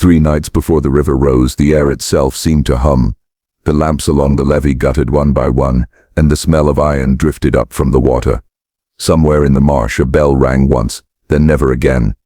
3 nights before the river rose, the air itself seemed to hum. The lamps along the levee guttered one by one, and the smell of iron drifted up from the water. Somewhere in the marsh a bell rang once, then never again.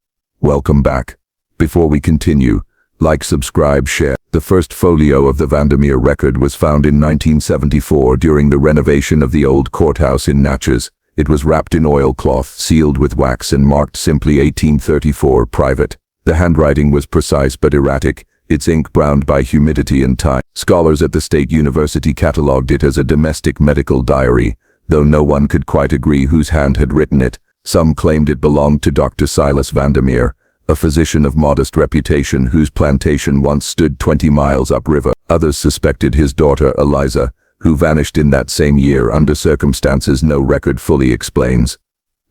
Welcome back. Before we continue, like, subscribe, share. The first folio of the Vandermeer record was found in 1974 during the renovation of the old courthouse in Natchez. It was wrapped in oilcloth, sealed with wax, and marked simply 1834 private. The handwriting was precise but erratic, its ink browned by humidity and time. Scholars at the State University catalogued it as a domestic medical diary, though no one could quite agree whose hand had written it. Some claimed it belonged to Dr. Silas Vandermeer, a physician of modest reputation whose plantation once stood 20 miles upriver. Others suspected his daughter Eliza, who vanished in that same year under circumstances no record fully explains.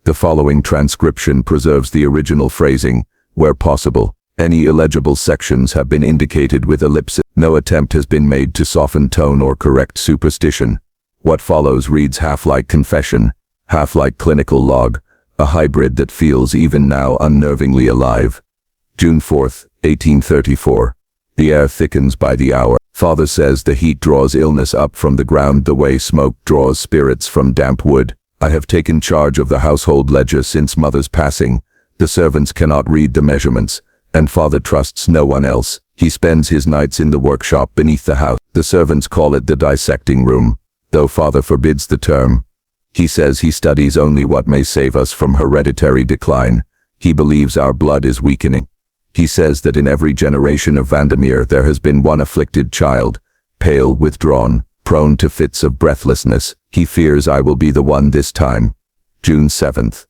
The following transcription preserves the original phrasing, where possible. Any illegible sections have been indicated with ellipses. No attempt has been made to soften tone or correct superstition. What follows reads half like confession, half like clinical log, a hybrid that feels even now unnervingly alive. June 4, 1834. The air thickens by the hour. Father says the heat draws illness up from the ground the way smoke draws spirits from damp wood. I have taken charge of the household ledger since Mother's passing. The servants cannot read the measurements, and Father trusts no one else. He spends his nights in the workshop beneath the house. The servants call it the dissecting room, though Father forbids the term. He says he studies only what may save us from hereditary decline. He believes our blood is weakening. He says that in every generation of Vandermeer there has been one afflicted child, pale, withdrawn, prone to fits of breathlessness. He fears I will be the one this time. June 7th.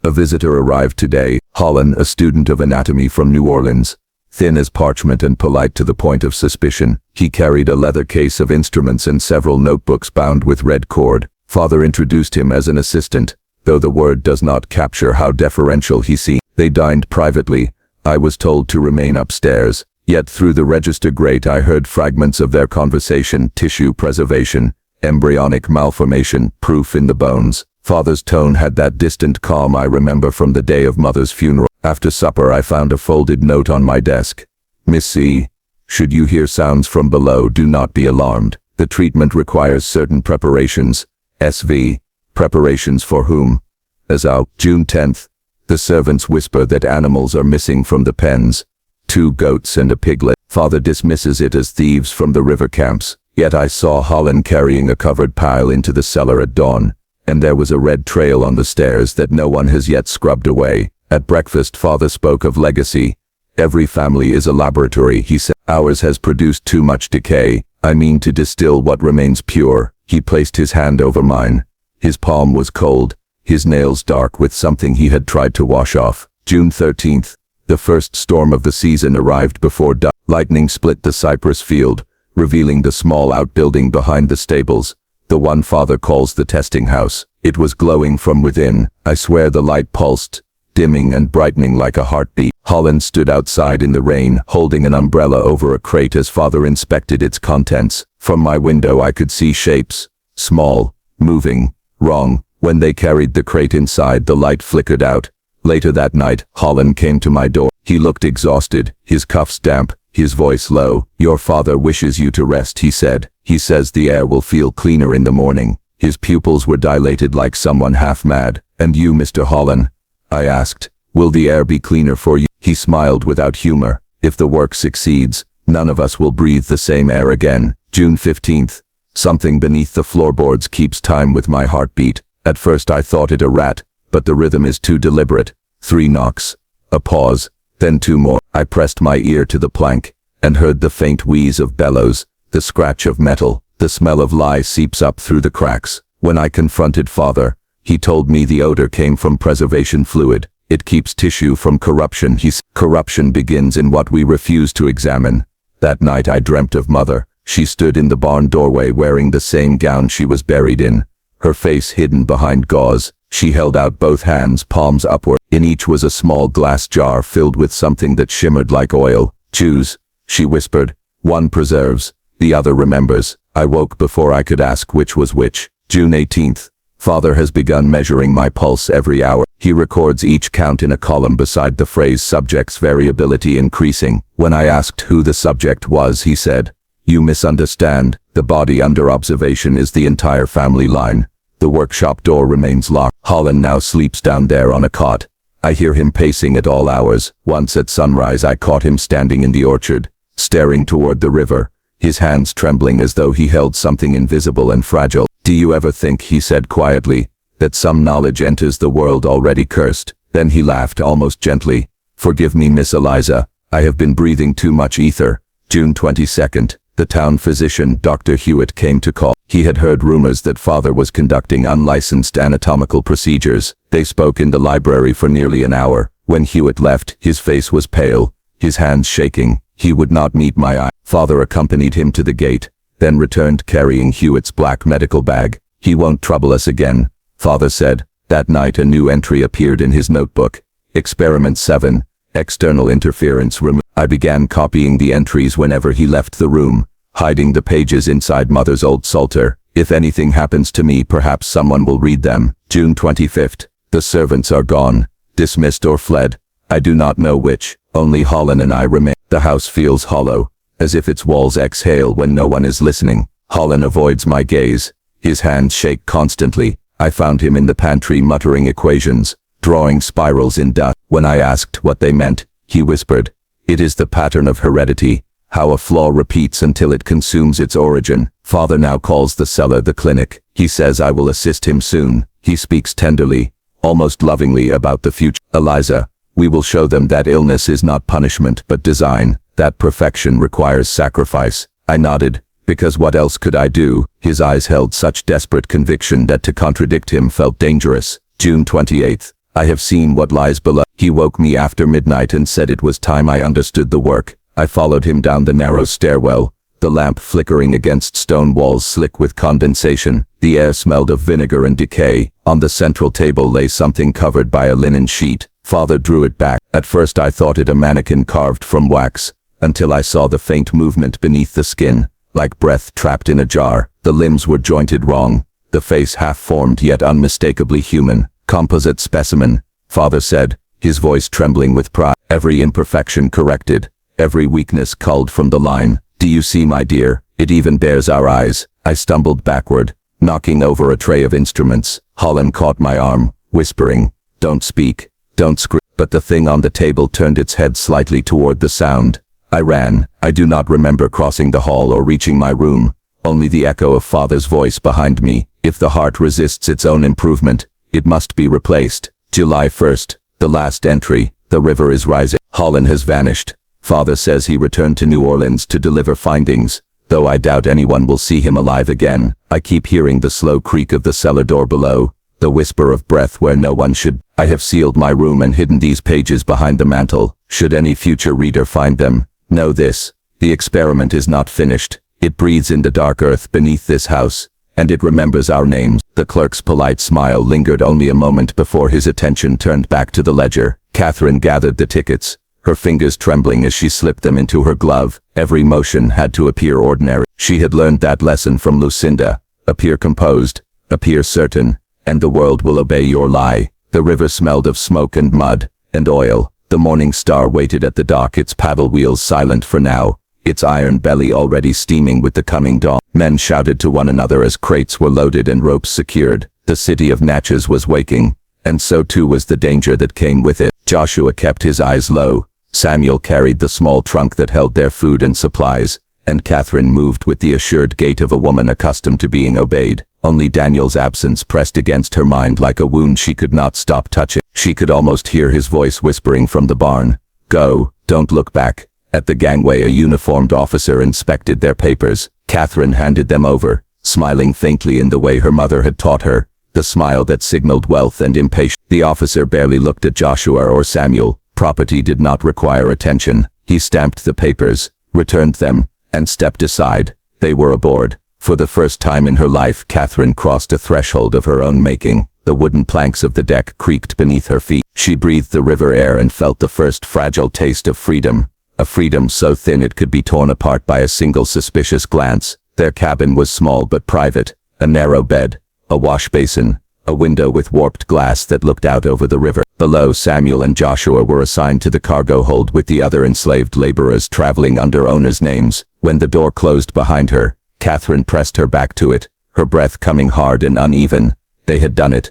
A visitor arrived today, Holland, a student of anatomy from New Orleans. Thin as parchment and polite to the point of suspicion, he carried a leather case of instruments and several notebooks bound with red cord. Father introduced him as an assistant, though the word does not capture how deferential he seemed. They dined privately. I was told to remain upstairs, yet through the register grate I heard fragments of their conversation: tissue preservation, embryonic malformation, proof in the bones. Father's tone had that distant calm I remember from the day of Mother's funeral. After supper I found a folded note on my desk. Miss C. Should you hear sounds from below, do not be alarmed. The treatment requires certain preparations. SV. Preparations for whom? As out. June 10th. The servants whisper that animals are missing from the pens. 2 goats and a piglet. Father dismisses it as thieves from the river camps. Yet I saw Holland carrying a covered pile into the cellar at dawn, and there was a red trail on the stairs that no one has yet scrubbed away. At breakfast Father spoke of legacy. Every family is a laboratory, he said. Ours has produced too much decay. I mean to distill what remains pure. He placed his hand over mine. His palm was cold, his nails dark with something he had tried to wash off. June 13th. The first storm of the season arrived before dusk. Lightning split the cypress field, revealing the small outbuilding behind the stables, the one Father calls the testing house. It was glowing from within. I swear the light pulsed, dimming and brightening like a heartbeat. Holland stood outside in the rain, holding an umbrella over a crate as Father inspected its contents. From my window I could see shapes, small, moving, wrong. When they carried the crate inside, the light flickered out. Later that night, Holland came to my door. He looked exhausted, his cuffs damp, his voice low. Your father wishes you to rest, he said. He says the air will feel cleaner in the morning. His pupils were dilated like someone half mad. And you, Mr. Holland? I asked. Will the air be cleaner for you? He smiled without humor. If the work succeeds, none of us will breathe the same air again. June 15th. Something beneath the floorboards keeps time with my heartbeat. At first I thought it a rat, but the rhythm is too deliberate. 3 knocks. A pause. Then 2 more. I pressed my ear to the plank, and heard the faint wheeze of bellows, the scratch of metal. The smell of lye seeps up through the cracks. When I confronted Father, he told me the odor came from preservation fluid. It keeps tissue from corruption. Corruption begins in what we refuse to examine. That night I dreamt of Mother. She stood in the barn doorway wearing the same gown she was buried in, her face hidden behind gauze. She held out both hands, palms upward. In each was a small glass jar filled with something that shimmered like oil. Choose, she whispered. One preserves, the other remembers. I woke before I could ask which was which. June 18th. Father has begun measuring my pulse every hour. He records each count in a column beside the phrase subject's variability increasing. When I asked who the subject was, he said, "You misunderstand. The body under observation is the entire family line. The workshop door remains locked. Holland now sleeps down there on a cot. I hear him pacing at all hours. Once at sunrise I caught him standing in the orchard, staring toward the river, his hands trembling as though he held something invisible and fragile. Do you ever think," he said quietly, "that some knowledge enters the world already cursed?" Then he laughed almost gently. "Forgive me, Miss Eliza. I have been breathing too much ether." June 22nd. The town physician, Dr. Hewitt, came to call. He had heard rumors that Father was conducting unlicensed anatomical procedures. They spoke in the library for nearly an hour. When Hewitt left, his face was pale, his hands shaking. He would not meet my eye. Father accompanied him to the gate, then returned carrying Hewitt's black medical bag. "He won't trouble us again," Father said. That night a new entry appeared in his notebook. Experiment 7. External interference removed. I began copying the entries whenever he left the room, hiding the pages inside Mother's old psalter. "If anything happens to me, perhaps someone will read them." June 25th. The servants are gone, dismissed or fled. I do not know which. Only Holland and I remain. The house feels hollow, as if its walls exhale when no one is listening. Holland avoids my gaze. His hands shake constantly. I found him in the pantry muttering equations, drawing spirals in dust. When I asked what they meant, he whispered, "It is the pattern of heredity, how a flaw repeats until it consumes its origin." Father now calls the cellar the clinic. He says I will assist him soon. He speaks tenderly, almost lovingly, about the future. "Eliza, we will show them that illness is not punishment but design, that perfection requires sacrifice." I nodded, because what else could I do? His eyes held such desperate conviction that to contradict him felt dangerous. June 28th. I have seen what lies below. He woke me after midnight and said it was time I understood the work. I followed him down the narrow stairwell, the lamp flickering against stone walls slick with condensation. The air smelled of vinegar and decay. On the central table lay something covered by a linen sheet. Father drew it back. At first I thought it a mannequin carved from wax, until I saw the faint movement beneath the skin, like breath trapped in a jar. The limbs were jointed wrong, the face half-formed yet unmistakably human. "Composite specimen," Father said, his voice trembling with pride. "Every imperfection corrected, every weakness culled from the line. Do you see, my dear? It even bears our eyes." I stumbled backward, knocking over a tray of instruments. Holland caught my arm, whispering, "Don't speak, don't scream." But the thing on the table turned its head slightly toward the sound. I ran. I do not remember crossing the hall or reaching my room, only the echo of Father's voice behind me. "If the heart resists its own improvement, it must be replaced." July 1st. The last entry. The river is rising. Holland has vanished. Father says he returned to New Orleans to deliver findings, though I doubt anyone will see him alive again. I keep hearing the slow creak of the cellar door below, the whisper of breath where no one should. I have sealed my room and hidden these pages behind the mantel. Should any future reader find them, know this: the experiment is not finished. It breathes in the dark earth beneath this house, and it remembers our names. The clerk's polite smile lingered only a moment before his attention turned back to the ledger. Catherine gathered the tickets, her fingers trembling as she slipped them into her glove. Every motion had to appear ordinary. She had learned that lesson from Lucinda. Appear composed, appear certain, and the world will obey your lie. The river smelled of smoke and mud, and oil. The Morning Star waited at the dock, its paddle wheels silent for now, its iron belly already steaming with the coming dawn. Men shouted to one another as crates were loaded and ropes secured. The city of Natchez was waking, and so too was the danger that came with it. Joshua kept his eyes low. Samuel carried the small trunk that held their food and supplies, and Catherine moved with the assured gait of a woman accustomed to being obeyed. Only Daniel's absence pressed against her mind like a wound she could not stop touching. She could almost hear his voice whispering from the barn, "Go, don't look back." At the gangway a uniformed officer inspected their papers. Catherine handed them over, smiling faintly in the way her mother had taught her, the smile that signaled wealth and impatience. The officer barely looked at Joshua or Samuel. Property did not require attention. He stamped the papers, returned them, and stepped aside. They were aboard. For the first time in her life, Catherine crossed a threshold of her own making. The wooden planks of the deck creaked beneath her feet. She breathed the river air and felt the first fragile taste of freedom. A freedom so thin it could be torn apart by a single suspicious glance. Their cabin was small but private. A narrow bed, a wash basin, a window with warped glass that looked out over the river. Below, Samuel and Joshua were assigned to the cargo hold with the other enslaved laborers traveling under owners' names. When the door closed behind her, Catherine pressed her back to it, her breath coming hard and uneven. They had done it.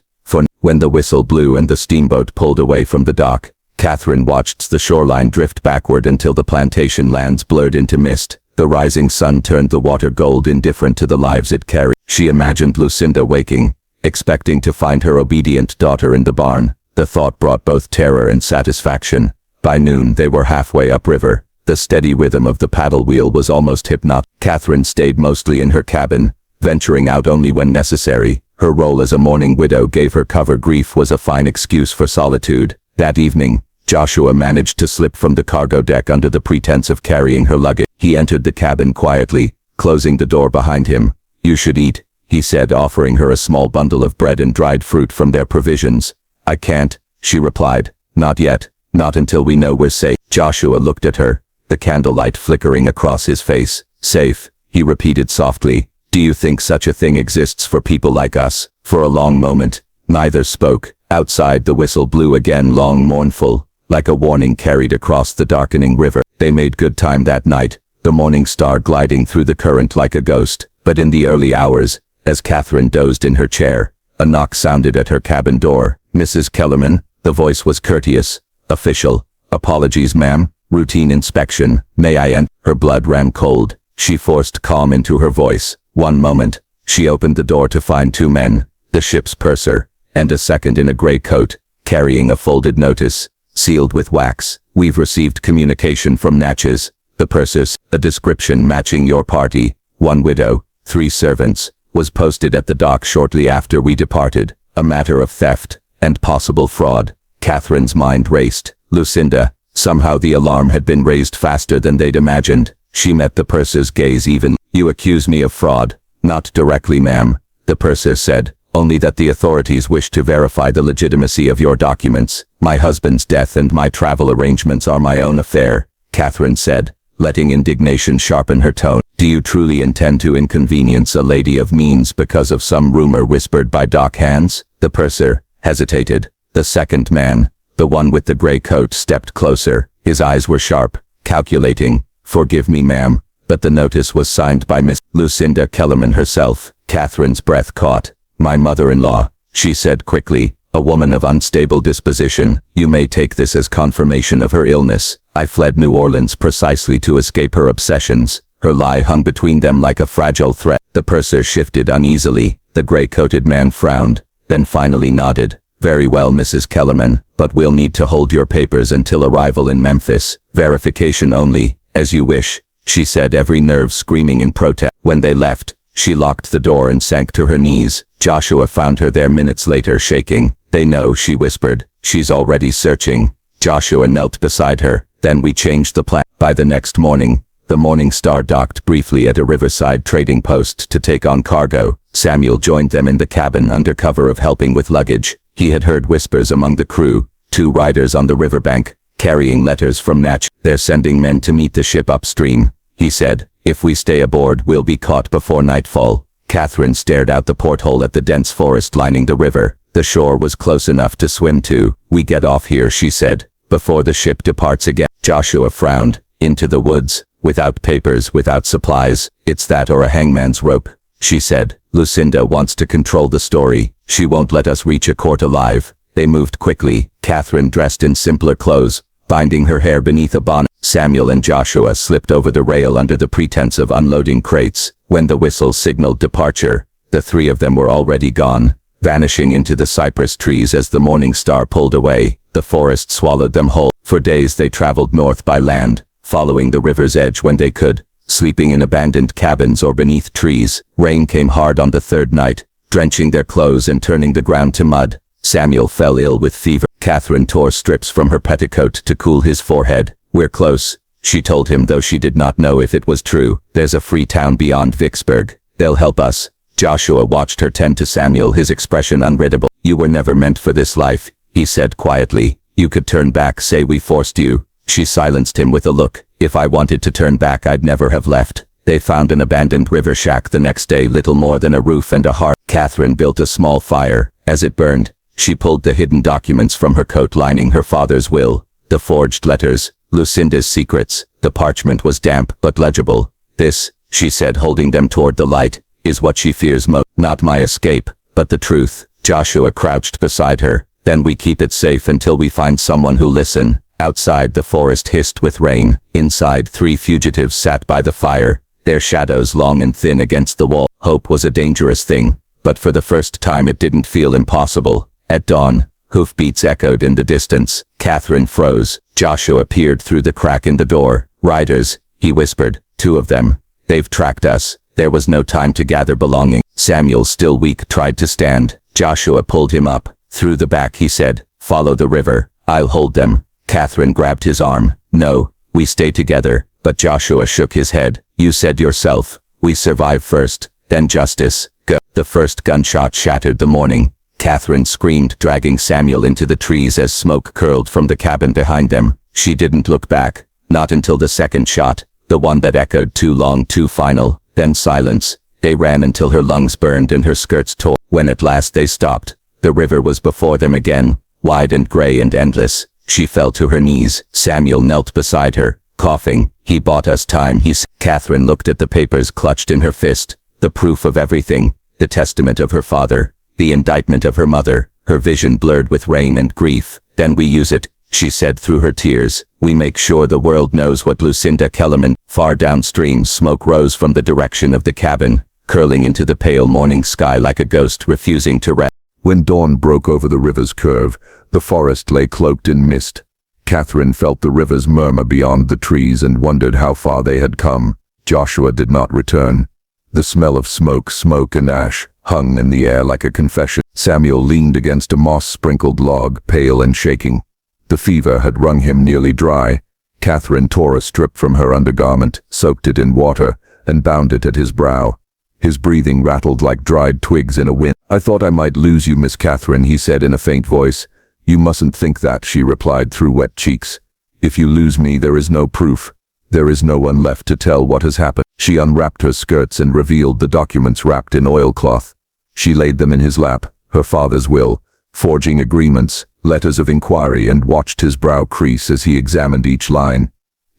When the whistle blew and the steamboat pulled away from the dock, Catherine watched the shoreline drift backward until the plantation lands blurred into mist. The rising sun turned the water gold, indifferent to the lives it carried. She imagined Lucinda waking, expecting to find her obedient daughter in the barn. The thought brought both terror and satisfaction. By noon they were halfway upriver. The steady rhythm of the paddle wheel was almost hypnotic. Catherine stayed mostly in her cabin, venturing out only when necessary. Her role as a mourning widow gave her cover. Grief was a fine excuse for solitude. That evening, Joshua managed to slip from the cargo deck under the pretense of carrying her luggage. He entered the cabin quietly, closing the door behind him. "You should eat," he said, offering her a small bundle of bread and dried fruit from their provisions. "I can't," she replied. "Not yet. Not until we know we're safe." Joshua looked at her, the candlelight flickering across his face. "Safe," he repeated softly. "Do you think such a thing exists for people like us?" For a long moment, neither spoke. Outside, the whistle blew again, long, mournful, like a warning carried across the darkening river. They made good time that night, the morning star gliding through the current like a ghost. But in the early hours, as Catherine dozed in her chair, a knock sounded at her cabin door. "Mrs. Kellerman?" The voice was courteous, official. "Apologies, ma'am. Routine inspection. May I enter?" Her blood ran cold. She forced calm into her voice. One moment, she opened the door to find two men, the ship's purser, and a second in a gray coat, carrying a folded notice, sealed with wax. "We've received communication from Natchez." The purser's, a description matching your party, 1 widow, 3 servants, was posted at the dock shortly after we departed. A matter of theft, and possible fraud. Catherine's mind raced. Lucinda. Somehow the alarm had been raised faster than they'd imagined. She met the purser's gaze evenly. "You accuse me of fraud." "Not directly, ma'am," the purser said, "only that the authorities wish to verify the legitimacy of your documents. My husband's death and my travel arrangements are my own affair," Catherine said, letting indignation sharpen her tone. "Do you truly intend to inconvenience a lady of means because of some rumor whispered by dock hands?" The purser hesitated. The second man, the one with the gray coat, stepped closer. His eyes were sharp, calculating. "Forgive me, ma'am, but the notice was signed by Miss Lucinda Kellerman herself." Catherine's breath caught. "My mother-in-law," she said quickly, "a woman of unstable disposition. You may take this as confirmation of her illness. I fled New Orleans precisely to escape her obsessions." Her lie hung between them like a fragile thread. The purser shifted uneasily. The gray-coated man frowned, then finally nodded. "Very well, Mrs. Kellerman, but we'll need to hold your papers until arrival in Memphis. Verification only." "As you wish," she said, every nerve screaming in protest. When they left, she locked the door and sank to her knees. Joshua found her there minutes later, shaking. "They know," she whispered. "She's already searching." Joshua knelt beside her. "Then we changed the plan." By the next morning, the Morning Star docked briefly at a riverside trading post to take on cargo. Samuel joined them in the cabin under cover of helping with luggage. He had heard whispers among the crew, 2 riders on the riverbank, carrying letters from Natch. "They're sending men to meet the ship upstream," he said. "If we stay aboard, we'll be caught before nightfall." Catherine stared out the porthole at the dense forest lining the river. The shore was close enough to swim to. "We get off here," she said, "before the ship departs again." Joshua frowned. "Into the woods, without papers, without supplies. It's that or a hangman's rope," she said. "Lucinda wants to control the story. She won't let us reach a court alive." They moved quickly, Catherine dressed in simpler clothes, binding her hair beneath a bonnet. Samuel and Joshua slipped over the rail under the pretense of unloading crates. When the whistle signaled departure, the 3 of them were already gone, vanishing into the cypress trees as the Morning Star pulled away. The forest swallowed them whole. For days they traveled north by land, following the river's edge when they could, sleeping in abandoned cabins or beneath trees. Rain came hard on the 3rd night, drenching their clothes and turning the ground to mud. Samuel fell ill with fever. Catherine tore strips from her petticoat to cool his forehead. "We're close," she told him, though she did not know if it was true. "There's a free town beyond Vicksburg. They'll help us." Joshua watched her tend to Samuel, his expression unreadable. "You were never meant for this life," he said quietly. "You could turn back, say we forced you." She silenced him with a look. "If I wanted to turn back, I'd never have left." They found an abandoned river shack the next day, little more than a roof and a hearth. Catherine built a small fire. As it burned, she pulled the hidden documents from her coat lining, her father's will, the forged letters, Lucinda's secrets. The parchment was damp but legible. "This," she said, holding them toward the light, "is what she fears most. Not my escape, but the truth." Joshua crouched beside her. "Then we keep it safe until we find someone who'll listen." Outside, the forest hissed with rain. Inside, 3 fugitives sat by the fire, their shadows long and thin against the wall. Hope was a dangerous thing, but for the first time it didn't feel impossible. At dawn, hoofbeats echoed in the distance. Catherine froze. Joshua peered through the crack in the door. "Riders," he whispered. "2 of them. They've tracked us." There was no time to gather belongings. Samuel, still weak, tried to stand. Joshua pulled him up. "Through the back," he said. "Follow the river. I'll hold them." Catherine grabbed his arm. "No, we stay together." But Joshua shook his head. "You said yourself, we survive first, then justice. Go." The first gunshot shattered the morning. Catherine screamed, dragging Samuel into the trees as smoke curled from the cabin behind them. She didn't look back, not until the second shot, the one that echoed too long, too final. Then silence. They ran until her lungs burned and her skirts tore. When at last they stopped, the river was before them again, wide and gray and endless. She fell to her knees. Samuel knelt beside her, coughing. "He bought us time," he said. Catherine looked at the papers clutched in her fist, the proof of everything, the testament of her father, the indictment of her mother, her vision blurred with rain and grief. "Then we use it," she said through her tears. "We make sure the world knows what Lucinda Kellerman." Far downstream, smoke rose from the direction of the cabin, curling into the pale morning sky like a ghost refusing to rest. When dawn broke over the river's curve, the forest lay cloaked in mist. Catherine felt the river's murmur beyond the trees and wondered how far they had come. Joshua did not return. The smell of smoke and ash, hung in the air like a confession. Samuel leaned against a moss-sprinkled log, pale and shaking. The fever had wrung him nearly dry. Catherine tore a strip from her undergarment, soaked it in water, and bound it at his brow. His breathing rattled like dried twigs in a wind. "I thought I might lose you, Miss Catherine," he said in a faint voice. "You mustn't think that," she replied through wet cheeks. "If you lose me, there is no proof. There is no one left to tell what has happened." She unwrapped her skirts and revealed the documents wrapped in oilcloth. She laid them in his lap, her father's will, forging agreements, letters of inquiry, and watched his brow crease as he examined each line.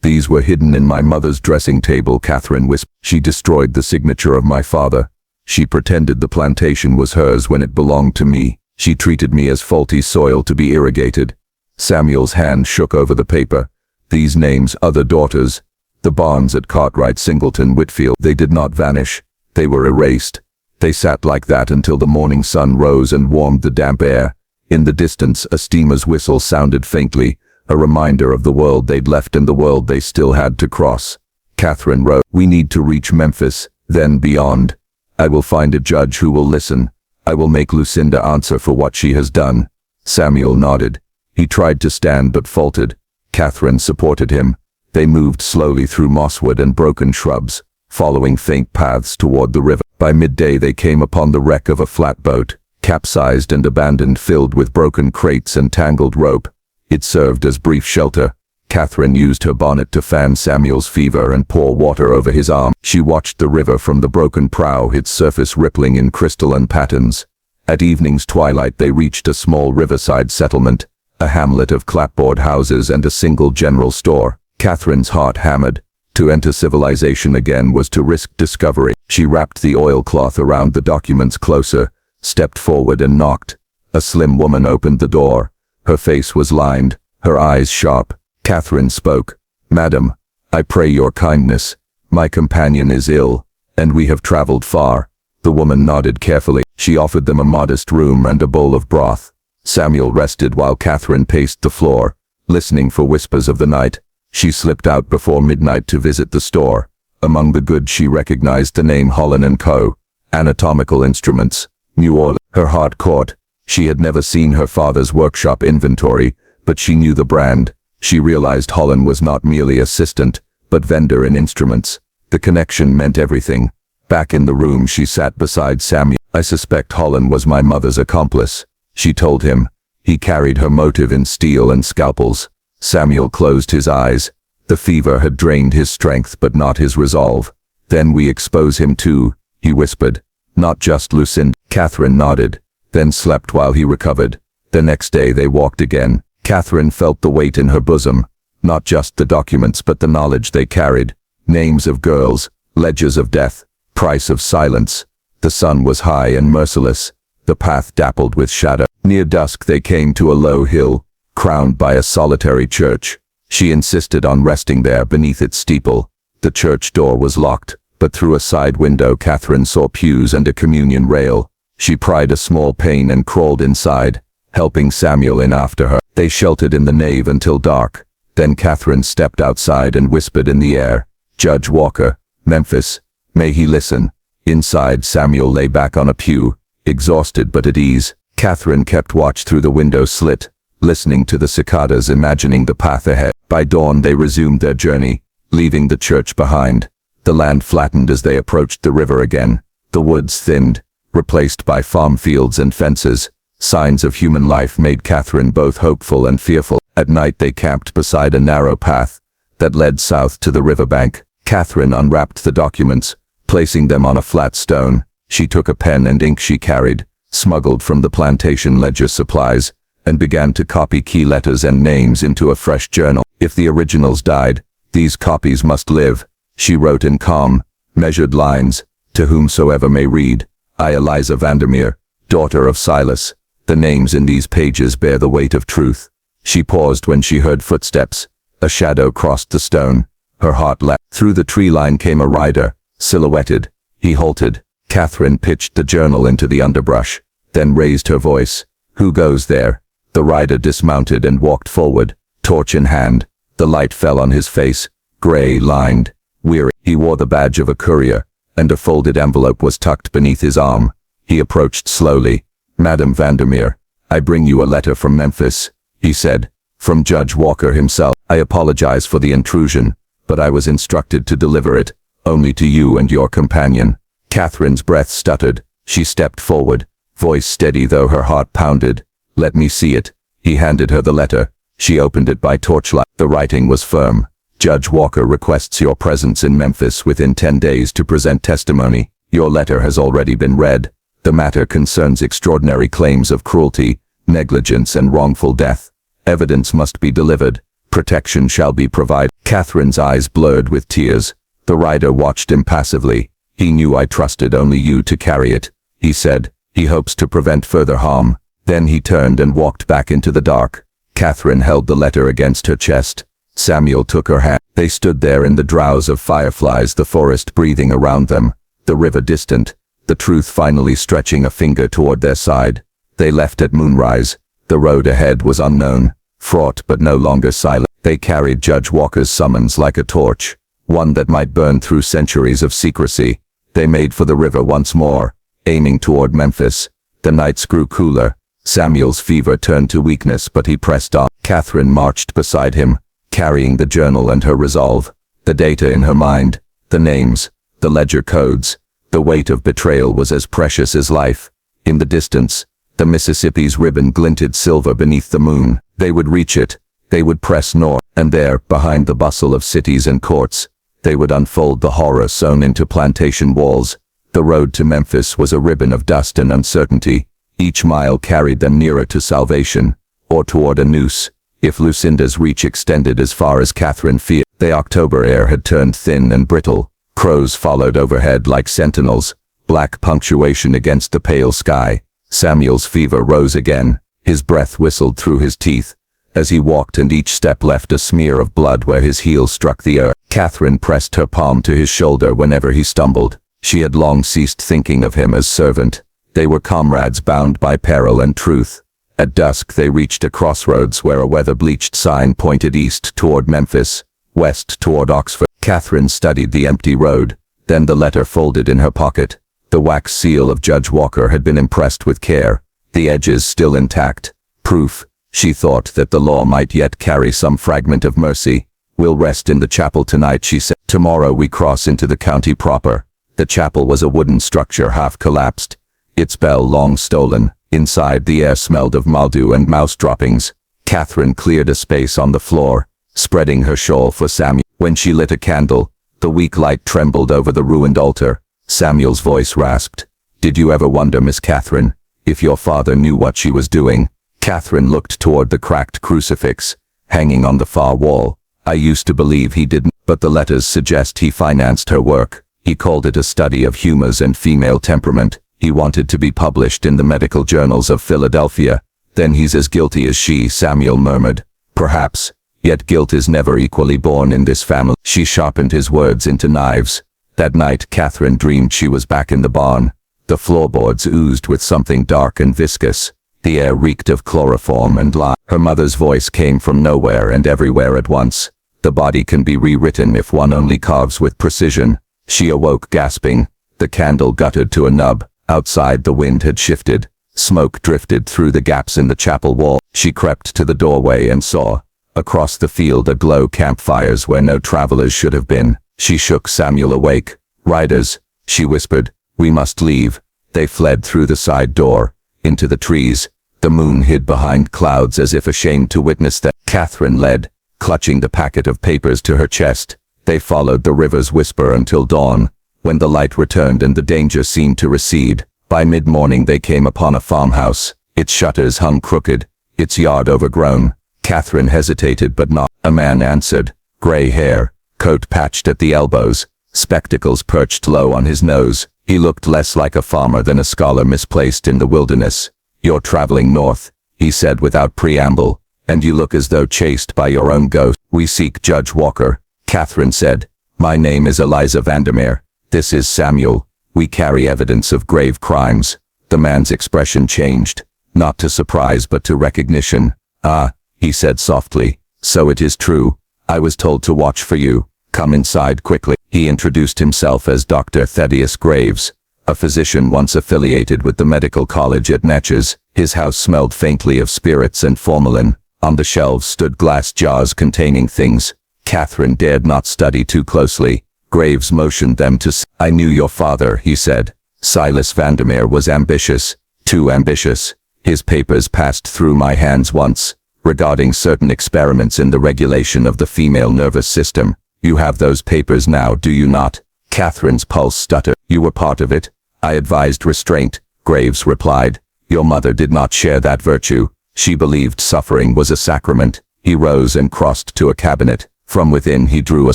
"These were hidden in my mother's dressing table," Catherine whispered. "She destroyed the signature of my father. She pretended the plantation was hers when it belonged to me. She treated me as faulty soil to be irrigated." Samuel's hand shook over the paper. "These names, other daughters, the Barnes at Cartwright, Singleton, Whitfield, they did not vanish. They were erased. They sat like that until the morning sun rose and warmed the damp air. In the distance, a steamer's whistle sounded faintly, a reminder of the world they'd left and the world they still had to cross. Catherine wrote, "We need to reach Memphis, then beyond. I will find a judge who will listen. I will make Lucinda answer for what she has done." Samuel nodded. He tried to stand but faltered. Catherine supported him. They moved slowly through mosswood and broken shrubs, following faint paths toward the river. By midday they came upon the wreck of a flatboat, capsized and abandoned, filled with broken crates and tangled rope. It served as brief shelter. Catherine used her bonnet to fan Samuel's fever and pour water over his arm. She watched the river from the broken prow, its surface rippling in crystalline patterns. At evening's twilight they reached a small riverside settlement, a hamlet of clapboard houses and a single general store. Catherine's heart hammered. To enter civilization again was to risk discovery. She wrapped the oilcloth around the documents closer, stepped forward and knocked. A slim woman opened the door. Her face was lined, her eyes sharp. Catherine spoke. "Madam, I pray your kindness. My companion is ill, and we have traveled far." The woman nodded carefully. She offered them a modest room and a bowl of broth. Samuel rested while Catherine paced the floor, listening for whispers of the night. She slipped out before midnight to visit the store. Among the goods she recognized the name Holland & Co., Anatomical Instruments, New Orleans. Her heart caught. She had never seen her father's workshop inventory, but she knew the brand. She realized Holland was not merely assistant, but vendor in instruments. The connection meant everything. Back in the room she sat beside Samuel. "I suspect Holland was my mother's accomplice," she told him. "He carried her motive in steel and scalpels." Samuel closed his eyes. The fever had drained his strength but not his resolve. Then we expose him too, he whispered. Not just Lucinda. Catherine nodded, then slept while he recovered. The next day they walked again. Catherine felt the weight in her bosom, not just the documents but the knowledge they carried. Names of girls, ledgers of death, price of silence. The sun was high and merciless, the path dappled with shadow. Near dusk they came to a low hill, crowned by a solitary church. She insisted on resting there beneath its steeple. The church door was locked, but through a side window Catherine saw pews and a communion rail. She pried a small pane and crawled inside, helping Samuel in after her. They sheltered in the nave until dark. Then Catherine stepped outside and whispered in the air, "Judge Walker, Memphis, may he listen." Inside, Samuel lay back on a pew, exhausted but at ease. Catherine kept watch through the window slit, listening to the cicadas, imagining the path ahead. By dawn they resumed their journey, leaving the church behind. The land flattened as they approached the river again. The woods thinned, replaced by farm fields and fences. Signs of human life made Catherine both hopeful and fearful. At night they camped beside a narrow path that led south to the riverbank. Catherine unwrapped the documents, placing them on a flat stone. She took a pen and ink she carried, smuggled from the plantation ledger supplies, and began to copy key letters and names into a fresh journal. If the originals died, these copies must live, she wrote in calm, measured lines, to whomsoever may read. I, Eliza Vandermeer, daughter of Silas. The names in these pages bear the weight of truth. She paused when she heard footsteps. A shadow crossed the stone. Her heart leapt. Through the tree line came a rider, silhouetted. He halted. Catherine pitched the journal into the underbrush, then raised her voice. Who goes there? The rider dismounted and walked forward, torch in hand. The light fell on his face, gray-lined, weary. He wore the badge of a courier, and a folded envelope was tucked beneath his arm. He approached slowly. Madam Vandermeer, I bring you a letter from Memphis, he said, from Judge Walker himself. I apologize for the intrusion, but I was instructed to deliver it, only to you and your companion. Catherine's breath stuttered. She stepped forward, voice steady though her heart pounded. Let me see it. He handed her the letter. She opened it by torchlight. The writing was firm. Judge Walker requests your presence in Memphis within 10 days to present testimony. Your letter has already been read. The matter concerns extraordinary claims of cruelty, negligence and wrongful death. Evidence must be delivered. Protection shall be provided. Catherine's eyes blurred with tears. The rider watched impassively. He knew I trusted only you to carry it, he said. He hopes to prevent further harm. Then he turned and walked back into the dark. Catherine held the letter against her chest. Samuel took her hand. They stood there in the drowse of fireflies, the forest breathing around them, the river distant, the truth finally stretching a finger toward their side. They left at moonrise. The road ahead was unknown, fraught but no longer silent. They carried Judge Walker's summons like a torch, one that might burn through centuries of secrecy. They made for the river once more, aiming toward Memphis. The nights grew cooler. Samuel's fever turned to weakness, but he pressed on. Catherine marched beside him, carrying the journal and her resolve, the data in her mind, the names, the ledger codes. The weight of betrayal was as precious as life. In the distance, the Mississippi's ribbon glinted silver beneath the moon. They would reach it. They would press north, and there, behind the bustle of cities and courts, they would unfold the horror sewn into plantation walls. The road to Memphis was a ribbon of dust and uncertainty. Each mile carried them nearer to salvation, or toward a noose, if Lucinda's reach extended as far as Catherine feared. The October air had turned thin and brittle. Crows followed overhead like sentinels, black punctuation against the pale sky. Samuel's fever rose again. His breath whistled through his teeth as he walked, and each step left a smear of blood where his heel struck the earth. Catherine pressed her palm to his shoulder whenever he stumbled. She had long ceased thinking of him as servant. They were comrades bound by peril and truth. At dusk they reached a crossroads where a weather-bleached sign pointed east toward Memphis, west toward Oxford. Catherine studied the empty road, then the letter folded in her pocket. The wax seal of Judge Walker had been impressed with care, the edges still intact. Proof, she thought, that the law might yet carry some fragment of mercy. We'll rest in the chapel tonight, she said. Tomorrow we cross into the county proper. The chapel was a wooden structure half collapsed, its bell long stolen. Inside, the air smelled of mildew and mouse droppings. Catherine cleared a space on the floor, spreading her shawl for Samuel. When she lit a candle, The weak light trembled over the ruined altar. Samuel's voice rasped. "Did you ever wonder, Miss Catherine, if your father knew what she was doing?" Catherine looked toward the cracked crucifix, hanging on the far wall. "I used to believe he didn't, but the letters suggest he financed her work. He called it a study of humors and female temperament. He wanted to be published in the medical journals of Philadelphia. Then he's as guilty as she," Samuel murmured. "Perhaps. Yet guilt is never equally borne in this family." She sharpened his words into knives. That night, Catherine dreamed she was back in the barn. The floorboards oozed with something dark and viscous. The air reeked of chloroform and lime. Her mother's voice came from nowhere and everywhere at once. "The body can be rewritten if one only carves with precision." She awoke gasping. The candle guttered to a nub. Outside, the wind had shifted. Smoke drifted through the gaps in the chapel wall. She crept to the doorway and saw, across the field, aglow campfires where no travelers should have been. She shook Samuel awake. "Riders," she whispered. "We must leave." They fled through the side door, into the trees. The moon hid behind clouds as if ashamed to witness them. Catherine led, clutching the packet of papers to her chest. They followed the river's whisper until dawn, when the light returned and the danger seemed to recede. By mid-morning they came upon a farmhouse. Its shutters hung crooked, its yard overgrown. Catherine hesitated but not. A man answered, gray hair, coat patched at the elbows, spectacles perched low on his nose. He looked less like a farmer than a scholar misplaced in the wilderness. "You're traveling north," he said without preamble, "and you look as though chased by your own ghost." "We seek Judge Walker," Catherine said. "My name is Eliza Vandermeer. This is Samuel. We carry evidence of grave crimes." The man's expression changed, not to surprise but to recognition. "Ah," he said softly, "so it is true. I was told to watch for you. Come inside quickly." He introduced himself as Dr. Thaddeus Graves, a physician once affiliated with the medical college at Natchez. His house smelled faintly of spirits and formalin. On the shelves stood glass jars containing things Catherine dared not study too closely. Graves motioned them to "I knew your father," he said. "Silas Vandermeer was ambitious, too ambitious. His papers passed through my hands once, regarding certain experiments in the regulation of the female nervous system. You have those papers now, do you not?" Catherine's pulse stuttered. "You were part of it." "I advised restraint," Graves replied. "Your mother did not share that virtue. She believed suffering was a sacrament." He rose and crossed to a cabinet. From within he drew a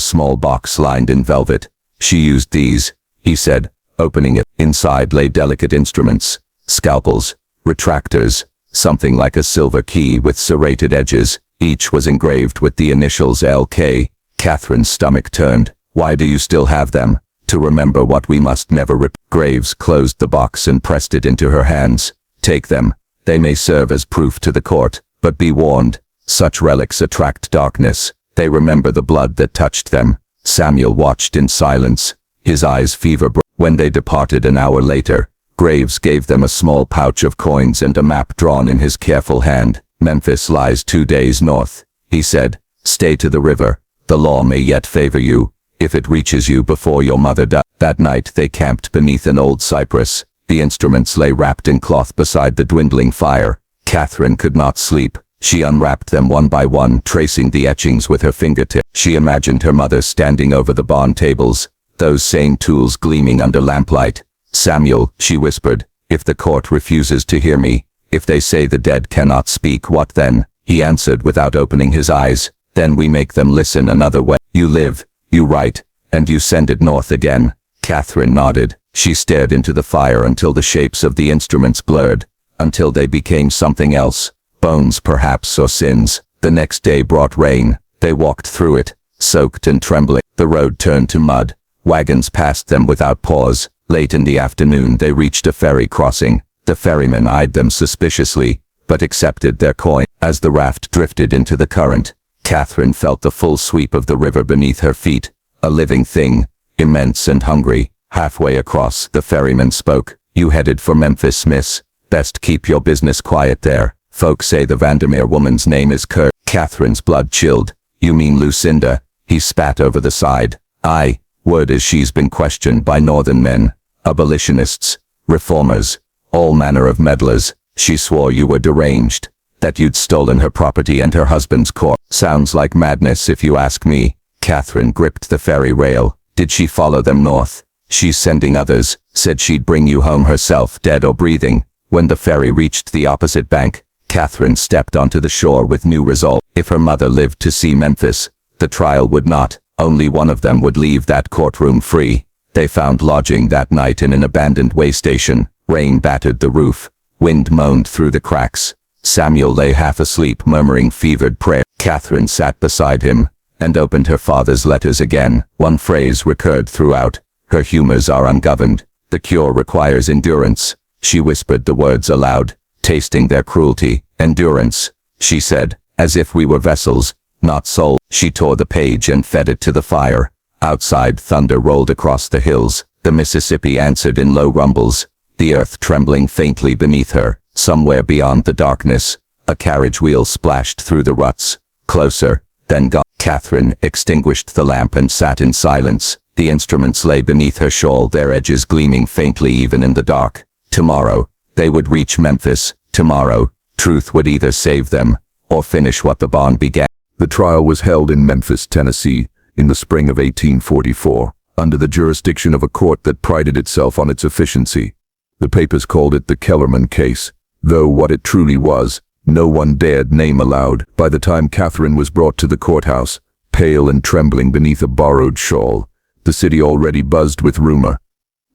small box lined in velvet. "She used these," he said, opening it. Inside lay delicate instruments, scalpels, retractors, something like a silver key with serrated edges. Each was engraved with the initials LK. Catherine's stomach turned. "Why do you still have them?" "To remember what we must never repeat." Graves closed the box and pressed it into her hands. "Take them. They may serve as proof to the court, but be warned. Such relics attract darkness. They remember the blood that touched them." Samuel watched in silence, his eyes fever-bright. When they departed an hour later, Graves gave them a small pouch of coins and a map drawn in his careful hand. "Memphis lies 2 days north," he said. "Stay to the river. The law may yet favor you, if it reaches you before your mother died." That night they camped beneath an old cypress. The instruments lay wrapped in cloth beside the dwindling fire. Catherine could not sleep. She unwrapped them one by one, tracing the etchings with her fingertips. She imagined her mother standing over the barn tables, those same tools gleaming under lamplight. "Samuel," she whispered, "if the court refuses to hear me, if they say the dead cannot speak, what then?" He answered without opening his eyes. "Then we make them listen another way. You live, you write, and you send it north again." Catherine nodded. She stared into the fire until the shapes of the instruments blurred, until they became something else. Bones perhaps, or sins. The next day brought rain. They walked through it, soaked and trembling. The road turned to mud. Wagons passed them without pause. Late in the afternoon they reached a ferry crossing. The ferryman eyed them suspiciously, but accepted their coin. As the raft drifted into the current, Catherine felt the full sweep of the river beneath her feet. A living thing, immense and hungry. Halfway across, the ferryman spoke. "You headed for Memphis, miss. Best keep your business quiet there. Folks say the Vandermeer woman's name is Kurt." Catherine's blood chilled. "You mean Lucinda?" He spat over the side. "Aye, word is she's been questioned by northern men, abolitionists, reformers, all manner of meddlers. She swore you were deranged, that you'd stolen her property and her husband's corpse. Sounds like madness if you ask me." Catherine gripped the ferry rail. Did she follow them north? She's sending others. Said she'd bring you home herself, dead or breathing. When the ferry reached the opposite bank, Catherine stepped onto the shore with new resolve. If her mother lived to see Memphis, the trial would not. Only one of them would leave that courtroom free. They found lodging that night in an abandoned way station. Rain battered the roof. Wind moaned through the cracks. Samuel lay half asleep, murmuring fevered prayer. Catherine sat beside him and opened her father's letters again. One phrase recurred throughout. Her humors are ungoverned. The cure requires endurance. She whispered the words aloud, tasting their cruelty. Endurance, she said, as if we were vessels, not souls. She tore the page and fed it to the fire. Outside, thunder rolled across the hills. The Mississippi answered in low rumbles, the earth trembling faintly beneath her. Somewhere beyond the darkness, a carriage wheel splashed through the ruts. Closer, then gone. Catherine extinguished the lamp and sat in silence. The instruments lay beneath her shawl, their edges gleaming faintly even in the dark. Tomorrow, they would reach Memphis. Tomorrow, truth would either save them or finish what the bond began. The trial was held in Memphis, Tennessee, in the spring of 1844, under the jurisdiction of a court that prided itself on its efficiency. The papers called it the Kellerman case, though what it truly was, no one dared name aloud. By the time Catherine was brought to the courthouse, pale and trembling beneath a borrowed shawl, the city already buzzed with rumor.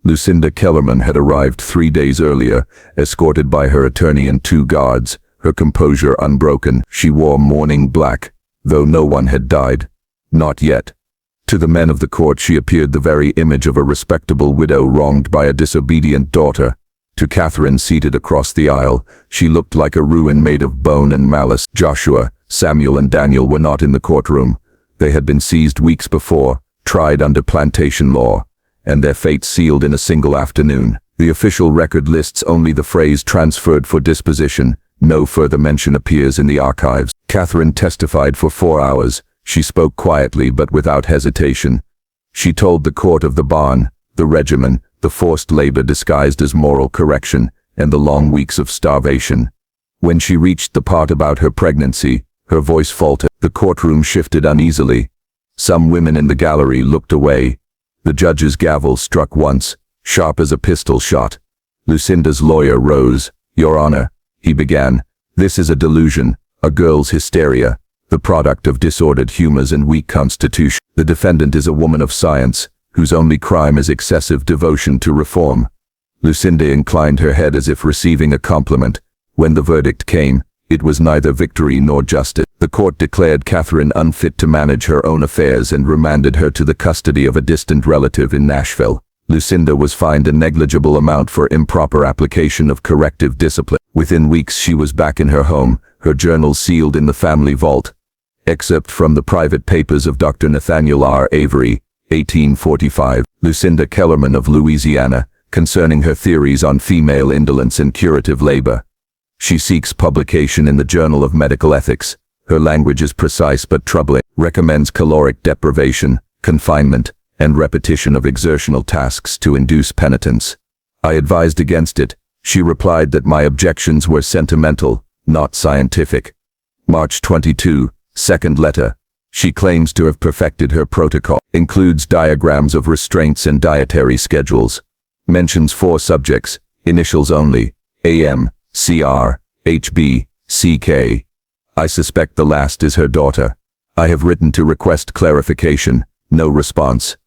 Lucinda Kellerman had arrived 3 days earlier, escorted by her attorney and 2 guards, her composure unbroken. She wore mourning black, though no one had died. Not yet. To the men of the court she appeared the very image of a respectable widow wronged by a disobedient daughter. To Catherine, seated across the aisle, she looked like a ruin made of bone and malice. Joshua, Samuel and Daniel were not in the courtroom. They had been seized weeks before, tried under plantation law, and their fate sealed in a single afternoon. The official record lists only the phrase transferred for disposition. No further mention appears in the archives. Catherine testified for 4 hours. She spoke quietly but without hesitation. She told the court of the barn, the regimen, the forced labor disguised as moral correction, and the long weeks of starvation. When she reached the part about her pregnancy, her voice faltered. The courtroom shifted uneasily. Some women in the gallery looked away. The judge's gavel struck once, sharp as a pistol shot. Lucinda's lawyer rose. "Your Honor," he began, "this is a delusion, a girl's hysteria, the product of disordered humors and weak constitution. The defendant is a woman of science, whose only crime is excessive devotion to reform." Lucinda inclined her head as if receiving a compliment. When the verdict came, it was neither victory nor justice. The court declared Catherine unfit to manage her own affairs and remanded her to the custody of a distant relative in Nashville. Lucinda was fined a negligible amount for improper application of corrective discipline. Within weeks she was back in her home, her journals sealed in the family vault. Excerpt from the private papers of Dr. Nathaniel R. Avery, 1845, Lucinda Kellerman of Louisiana, concerning her theories on female indolence and curative labor. She seeks publication in the Journal of Medical Ethics. Her language is precise but troubling. Recommends caloric deprivation, confinement, and repetition of exertional tasks to induce penitence. I advised against it. She replied that my objections were sentimental, not scientific. March 22, second letter. She claims to have perfected her protocol. Includes diagrams of restraints and dietary schedules. Mentions 4 subjects, initials only, AM, CR, HB, CK. I suspect the last is her daughter. I have written to request clarification. No response.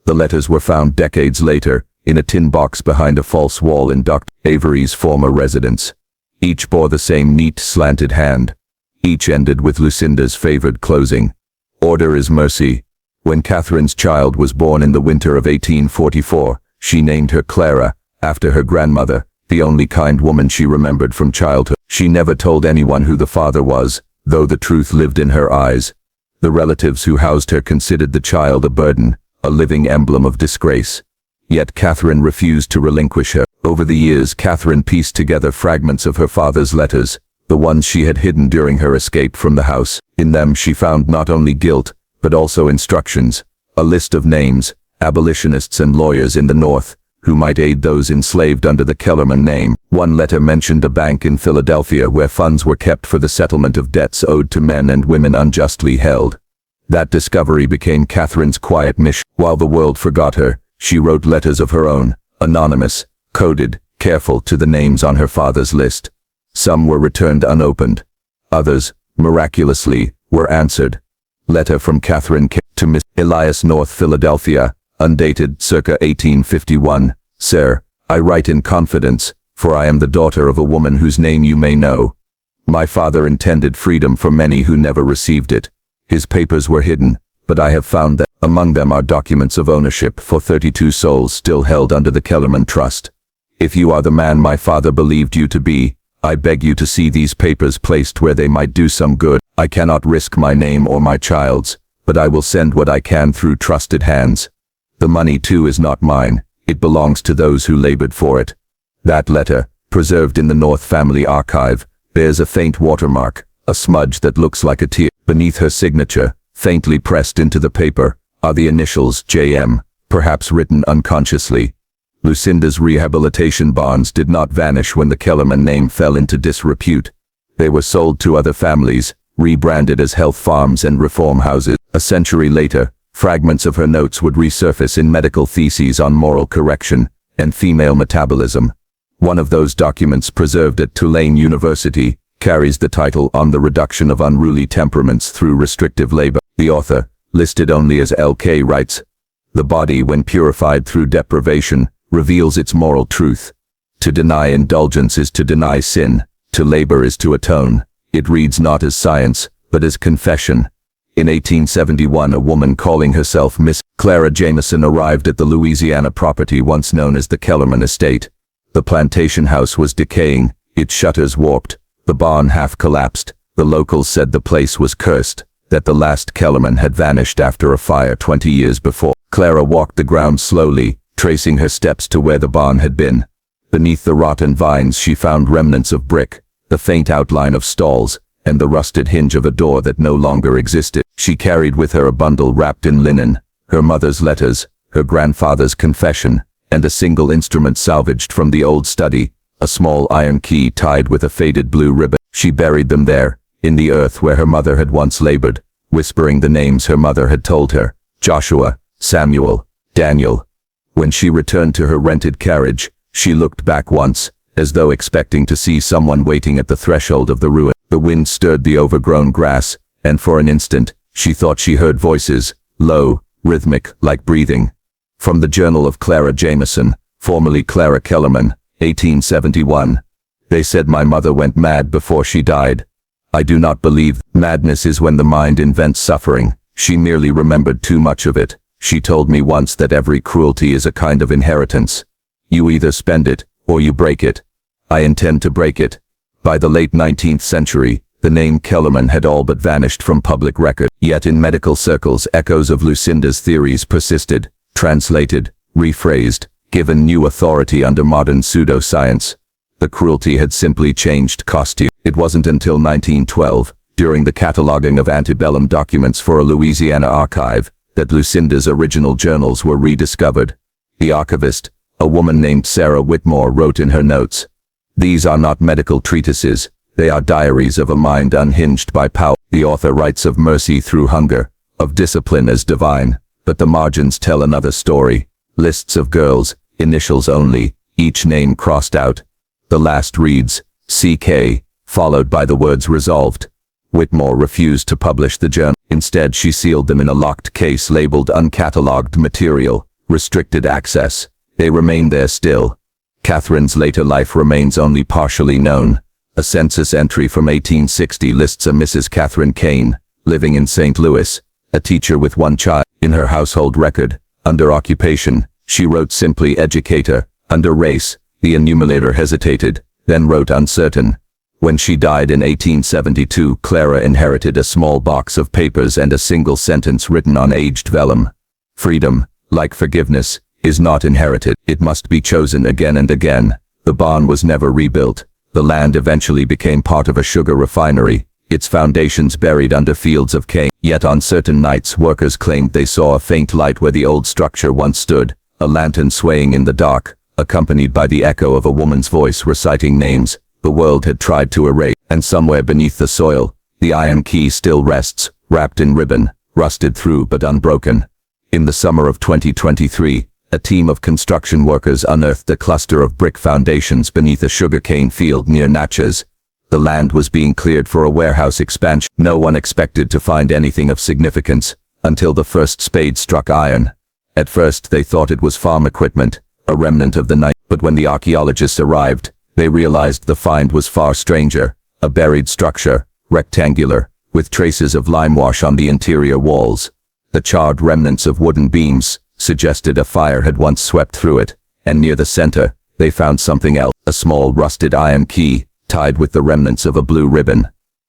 The letters were found decades later, in a tin box behind a false wall in Dr. Avery's former residence. Each bore the same neat, slanted hand. Each ended with Lucinda's favored closing. Order is mercy. When Catherine's child was born in the winter of 1844, she named her Clara, after her grandmother, the only kind woman she remembered from childhood. She never told anyone who the father was, though the truth lived in her eyes. The relatives who housed her considered the child a burden, a living emblem of disgrace. Yet Catherine refused to relinquish her. Over the years, Catherine pieced together fragments of her father's letters, the ones she had hidden during her escape from the house. In them she found not only guilt, but also instructions, a list of names, abolitionists and lawyers in the North, who might aid those enslaved under the Kellerman name. One letter mentioned a bank in Philadelphia where funds were kept for the settlement of debts owed to men and women unjustly held. That discovery became Catherine's quiet mission. While the world forgot her, she wrote letters of her own, anonymous, coded, careful to the names on her father's list. Some were returned unopened. Others, miraculously, were answered. Letter from Catherine K. to Miss Elias, North Philadelphia, undated circa 1851. Sir, I write in confidence, for I am the daughter of a woman whose name you may know. My father intended freedom for many who never received it. His papers were hidden, but I have found that among them are documents of ownership for 32 souls still held under the Kellerman Trust. If you are the man my father believed you to be, I beg you to see these papers placed where they might do some good. I cannot risk my name or my child's, but I will send what I can through trusted hands. The money too is not mine, it belongs to those who labored for it. That letter, preserved in the North family archive, bears a faint watermark, a smudge that looks like a tear. Beneath her signature, faintly pressed into the paper, are the initials J.M., perhaps written unconsciously. Lucinda's rehabilitation bonds did not vanish when the Kellerman name fell into disrepute. They were sold to other families, rebranded as health farms and reform houses. A century later, fragments of her notes would resurface in medical theses on moral correction and female metabolism. One of those documents, preserved at Tulane University, carries the title On the Reduction of Unruly Temperaments Through Restrictive Labor. The author, listed only as L.K., writes, "The body, when purified through deprivation, reveals its moral truth. To deny indulgence is to deny sin, to labor is to atone. It reads not as science, but as confession." In 1871, a woman calling herself Miss Clara Jameson arrived at the Louisiana property once known as the Kellerman Estate. The plantation house was decaying, its shutters warped, the barn half collapsed. The locals said the place was cursed, that the last Kellerman had vanished after a fire 20 years before. Clara walked the ground slowly, tracing her steps to where the barn had been. Beneath the rotten vines she found remnants of brick, the faint outline of stalls, and the rusted hinge of a door that no longer existed. She carried with her a bundle wrapped in linen, her mother's letters, her grandfather's confession, and a single instrument salvaged from the old study, a small iron key tied with a faded blue ribbon. She buried them there, in the earth where her mother had once labored, whispering the names her mother had told her: Joshua, Samuel, Daniel. When she returned to her rented carriage, she looked back once, as though expecting to see someone waiting at the threshold of the ruin. The wind stirred the overgrown grass, and for an instant, she thought she heard voices, low, rhythmic, like breathing. From the Journal of Clara Jameson, formerly Clara Kellerman, 1871. They said my mother went mad before she died. I do not believe. Madness is when the mind invents suffering. She merely remembered too much of it. She told me once that every cruelty is a kind of inheritance. You either spend it, or you break it. I intend to break it. By the late 19th century, the name Kellerman had all but vanished from public record. Yet in medical circles, echoes of Lucinda's theories persisted, translated, rephrased, given new authority under modern pseudoscience. The cruelty had simply changed costume. It wasn't until 1912, during the cataloging of antebellum documents for a Louisiana archive, that Lucinda's original journals were rediscovered. The archivist, a woman named Sarah Whitmore, wrote in her notes, "These are not medical treatises, they are diaries of a mind unhinged by power." The author writes of mercy through hunger, of discipline as divine, but the margins tell another story. Lists of girls, initials only, each name crossed out. The last reads, C.K., followed by the words resolved. Whitmore refused to publish the journal. Instead, she sealed them in a locked case labeled uncatalogued material, restricted access. They remain there still. Catherine's later life remains only partially known. A census entry from 1860 lists a Mrs. Catherine Kane, living in St. Louis, a teacher with one child. In her household record, under occupation, she wrote simply educator. Under race, the enumerator hesitated, then wrote uncertain. When she died in 1872, Clara inherited a small box of papers and a single sentence written on aged vellum. Freedom, like forgiveness, is not inherited. It must be chosen again and again. The barn was never rebuilt. The land eventually became part of a sugar refinery, its foundations buried under fields of cane. Yet on certain nights, workers claimed they saw a faint light where the old structure once stood, a lantern swaying in the dark, accompanied by the echo of a woman's voice reciting names the world had tried to erase. And somewhere beneath the soil, the iron key still rests, wrapped in ribbon, rusted through but unbroken. In the summer of 2023, a team of construction workers unearthed a cluster of brick foundations beneath a sugarcane field near Natchez. The land was being cleared for a warehouse expansion. No one expected to find anything of significance until the first spade struck iron. At first they thought it was farm equipment, a remnant of the night, but when the archaeologists arrived, they realized the find was far stranger, a buried structure, rectangular, with traces of lime wash on the interior walls. The charred remnants of wooden beams suggested a fire had once swept through it, and near the center, they found something else, a small rusted iron key, tied with the remnants of a blue ribbon.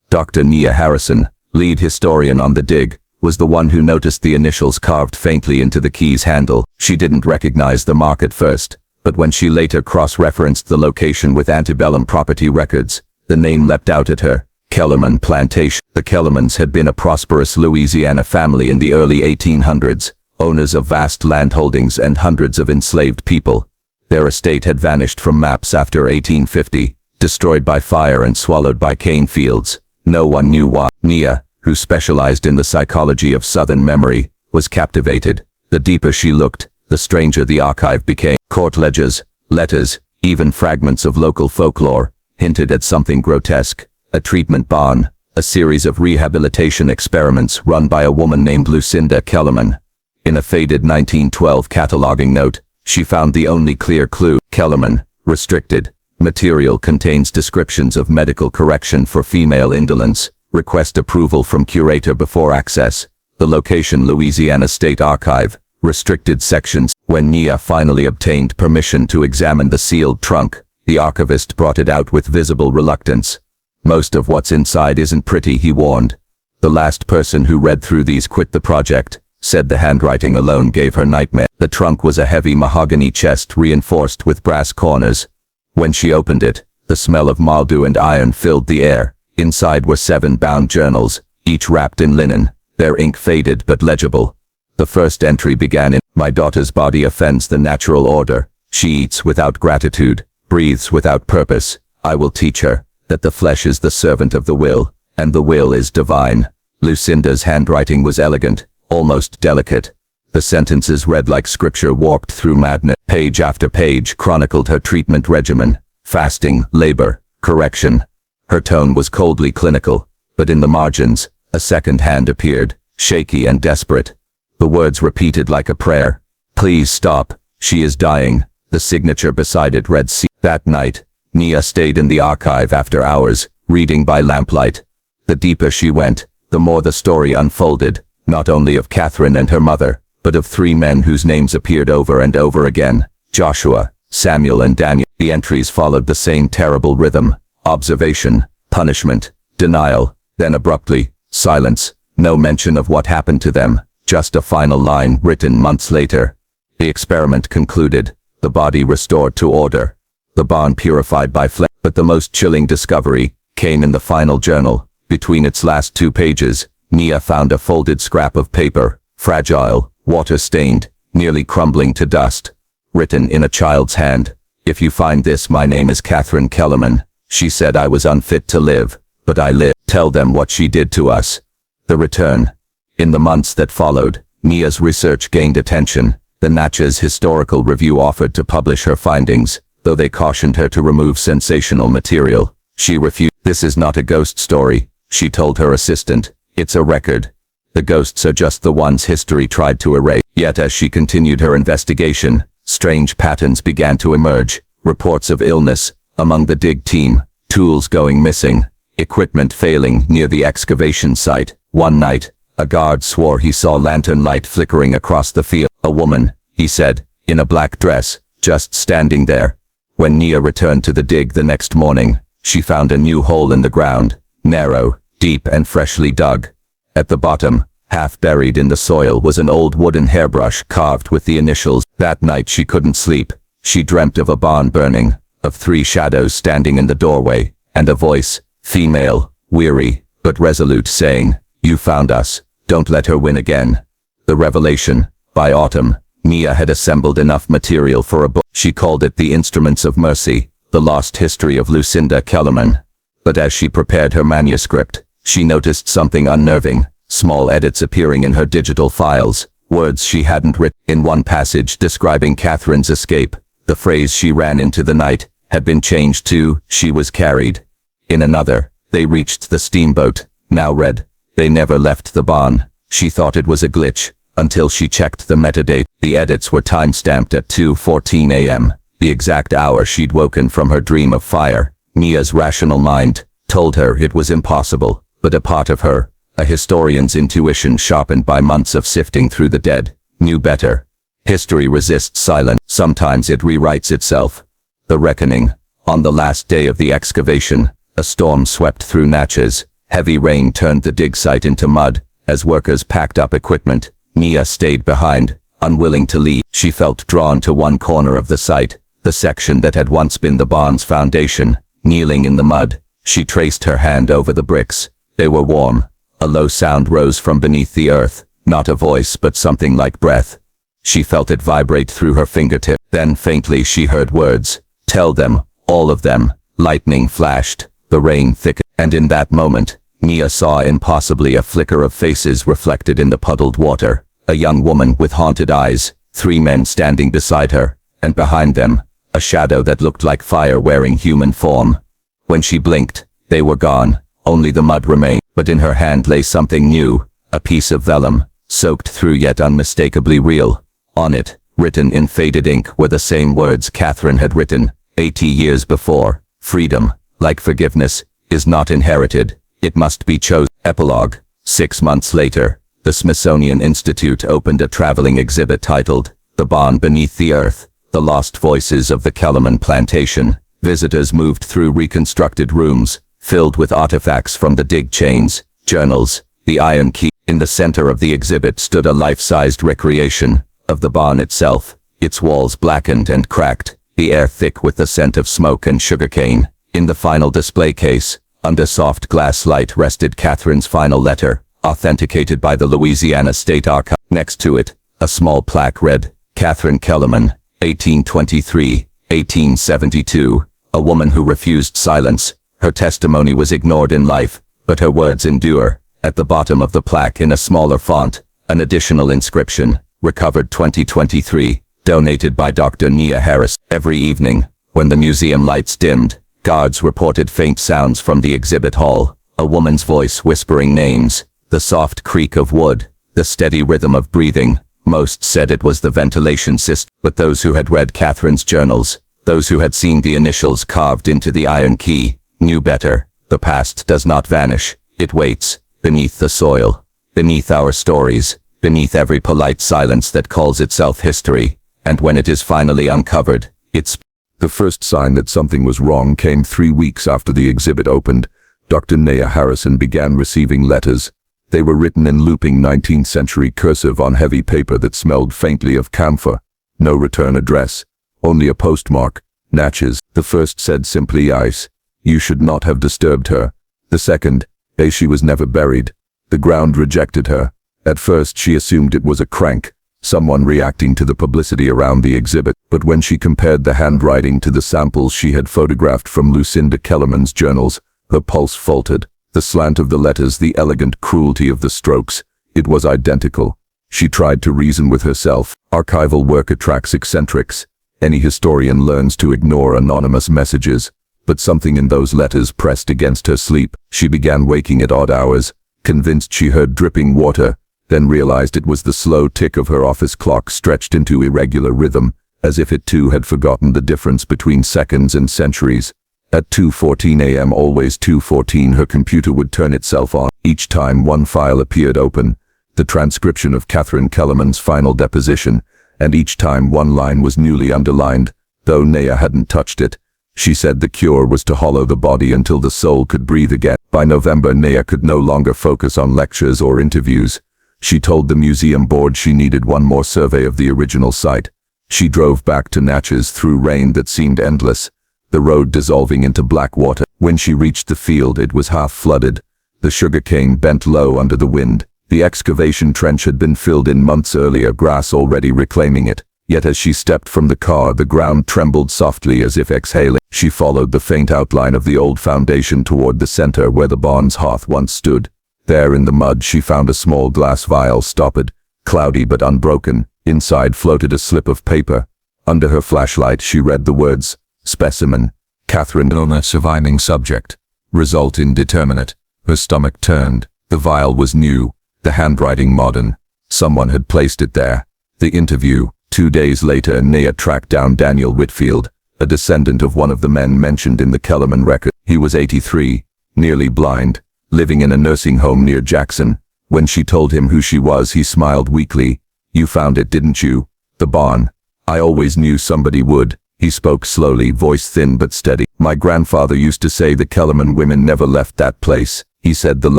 Dr. Nia Harrison, lead historian on the dig, was the one who noticed the initials carved faintly into the key's handle. She didn't recognize the mark at first, but when she later cross-referenced the location with antebellum property records, the name leapt out at her: Kellerman Plantation. The Kellermans had been a prosperous Louisiana family in the early 1800s, owners of vast landholdings and hundreds of enslaved people. Their estate had vanished from maps after 1850, destroyed by fire and swallowed by cane fields. No one knew why. Nia, who specialized in the psychology of Southern memory, was captivated. The deeper she looked, the stranger the archive became. Court ledgers, letters, even fragments of local folklore, hinted at something grotesque. A treatment barn, a series of rehabilitation experiments run by a woman named Lucinda Kellerman. In a faded 1912 cataloging note, she found the only clear clue: Kellerman, restricted. Material contains descriptions of medical correction for female indolence. Request approval from curator before access. The location: Louisiana State Archive. Restricted sections. When Nia finally obtained permission to examine the sealed trunk, the archivist brought it out with visible reluctance. Most of what's inside isn't pretty, he warned. The last person who read through these quit the project, said the handwriting alone gave her nightmare. The trunk was a heavy mahogany chest reinforced with brass corners. When she opened it, the smell of mildew and iron filled the air. Inside were 7 bound journals, each wrapped in linen, their ink faded but legible. The first entry began in, "My daughter's body offends the natural order. She eats without gratitude, breathes without purpose. I will teach her that the flesh is the servant of the will, and the will is divine." Lucinda's handwriting was elegant, almost delicate. The sentences read like scripture warped through madness. Page after page chronicled her treatment regimen: fasting, labor, correction. Her tone was coldly clinical, but in the margins, a second hand appeared, shaky and desperate. The words repeated like a prayer: "Please stop, she is dying." The signature beside it read C. That night, Nia stayed in the archive after hours, reading by lamplight. The deeper she went, the more the story unfolded, not only of Catherine and her mother, but of 3 men whose names appeared over and over again: Joshua, Samuel and Daniel. The entries followed the same terrible rhythm: observation, punishment, denial, then abruptly, silence. No mention of what happened to them, just a final line written months later. The experiment concluded, the body restored to order, the barn purified by flame. But the most chilling discovery came in the final journal. Between its last 2 pages, Nia found a folded scrap of paper, fragile, water-stained, nearly crumbling to dust. Written in a child's hand: "If you find this, my name is Catherine Kellerman. She said I was unfit to live, but I live. Tell them what she did to us." The return. In the months that followed, Nia's research gained attention. The Natchez Historical Review offered to publish her findings, though they cautioned her to remove sensational material. She refused. "This is not a ghost story," she told her assistant. "It's a record. The ghosts are just the ones history tried to erase." Yet as she continued her investigation, strange patterns began to emerge. Reports of illness among the dig team, tools going missing, equipment failing near the excavation site. One night, a guard swore he saw lantern light flickering across the field. "A woman," he said, "in a black dress, just standing there." When Nia returned to the dig the next morning, she found a new hole in the ground, narrow, deep and freshly dug. At the bottom, half buried in the soil, was an old wooden hairbrush carved with the initials. That night she couldn't sleep. She dreamt of a barn burning, of 3 shadows standing in the doorway, and a voice, female, weary, but resolute, saying, "You found us, don't let her win again." The revelation. By autumn, Nia had assembled enough material for a book. She called it The Instruments of Mercy, The Lost History of Lucinda Kellerman. But as she prepared her manuscript, she noticed something unnerving. small edits appearing in her digital files, words she hadn't written. In one passage describing Catherine's escape, the phrase "she ran into the night" had been changed to "she was carried." In another, "they reached the steamboat," now read, "they never left the barn." She thought it was a glitch, until she checked the metadata. The edits were time-stamped at 2:14 a.m., the exact hour she'd woken from her dream of fire. Mia's rational mind told her it was impossible, but a part of her, a historian's intuition sharpened by months of sifting through the dead, knew better. History resists silence. Sometimes it rewrites itself. The reckoning. On the last day of the excavation, a storm swept through Natchez. Heavy rain turned the dig site into mud. As workers packed up equipment, Mia stayed behind, unwilling to leave. She felt drawn to one corner of the site, the section that had once been the barn's foundation. Kneeling in the mud, she traced her hand over the bricks. They were warm. A low sound rose from beneath the earth, not a voice but something like breath. She felt it vibrate through her fingertip. Then faintly she heard words. "Tell them, all of them." Lightning flashed, the rain thickened, and in that moment, Mia saw impossibly a flicker of faces reflected in the puddled water. A young woman with haunted eyes, 3 men standing beside her, and behind them, a shadow that looked like fire wearing human form. When she blinked, they were gone. Only the mud remained, but in her hand lay something new, a piece of vellum, soaked through yet unmistakably real. On it, written in faded ink, were the same words Catherine had written 80 years before. "Freedom, like forgiveness, is not inherited. It must be chosen." Epilogue. 6 months later, the Smithsonian Institute opened a traveling exhibit titled, "The Barn Beneath the Earth, The Lost Voices of the Kellerman Plantation." Visitors moved through reconstructed rooms, filled with artifacts from the dig chains, journals, the iron key. In the center of the exhibit stood a life-sized recreation of the barn itself, its walls blackened and cracked, the air thick with the scent of smoke and sugarcane. In the final display case, under soft glass light, rested Catherine's final letter, authenticated by the Louisiana State Archive. Next to it, a small plaque read, "Catherine Kellerman, 1823, 1872, a woman who refused silence. Her testimony was ignored in life, but her words endure." At the bottom of the plaque in a smaller font, an additional inscription, "Recovered 2023, donated by Dr. Nia Harris." Every evening, when the museum lights dimmed, guards reported faint sounds from the exhibit hall, a woman's voice whispering names, the soft creak of wood, the steady rhythm of breathing. Most said it was the ventilation system, but those who had read Catherine's journals, those who had seen the initials carved into the iron key, knew better. The past does not vanish, it waits, beneath the soil, beneath our stories, beneath every polite silence that calls itself history, and when it is finally uncovered, it's... The first sign that something was wrong came 3 weeks after the exhibit opened. Dr. Nia Harrison began receiving letters. They were written in looping 19th century cursive on heavy paper that smelled faintly of camphor. No return address, only a postmark, Natchez. The first said simply, "Ice. You should not have disturbed her." The second, "She was never buried." The ground rejected her. At first she assumed it was a crank, someone reacting to the publicity around the exhibit, but when she compared the handwriting to the samples she had photographed from Lucinda Kellerman's journals, her pulse faltered. The slant of the letters, the elegant cruelty of the strokes, it was identical. She tried to reason with herself. Archival work attracts eccentrics. Any historian learns to ignore anonymous messages, but something in those letters pressed against her sleep. She began waking at odd hours, convinced she heard dripping water, then realized it was the slow tick of her office clock stretched into irregular rhythm, as if it too had forgotten the difference between seconds and centuries. At 2:14 a.m., always 2:14, her computer would turn itself on. Each time one file appeared open, the transcription of Catherine Kellerman's final deposition, and each time one line was newly underlined, though Nia hadn't touched it. She said the cure was to hollow the body until the soul could breathe again. By November, Nia could no longer focus on lectures or interviews. She told the museum board she needed one more survey of the original site. She drove back to Natchez through rain that seemed endless, the road dissolving into black water. When she reached the field, it was half flooded. The sugarcane bent low under the wind. The excavation trench had been filled in months earlier, grass already reclaiming it. Yet as she stepped from the car, the ground trembled softly as if exhaling. She followed the faint outline of the old foundation toward the center where the barn's hearth once stood. There in the mud she found a small glass vial, stoppered, cloudy but unbroken. Inside floated a slip of paper. Under her flashlight she read the words, "Specimen, Catherine Illner, surviving subject. Result indeterminate." Her stomach turned. The vial was new, the handwriting modern. Someone had placed it there. The interview. 2 days later, Nia tracked down Daniel Whitfield, a descendant of one of the men mentioned in the Kellerman record. He was 83, nearly blind, living in a nursing home near Jackson. When she told him who she was, he smiled weakly. "You found it, didn't you? The barn. I always knew somebody would." He spoke slowly, voice thin but steady. "My grandfather used to say the Kellerman women never left that place. He said the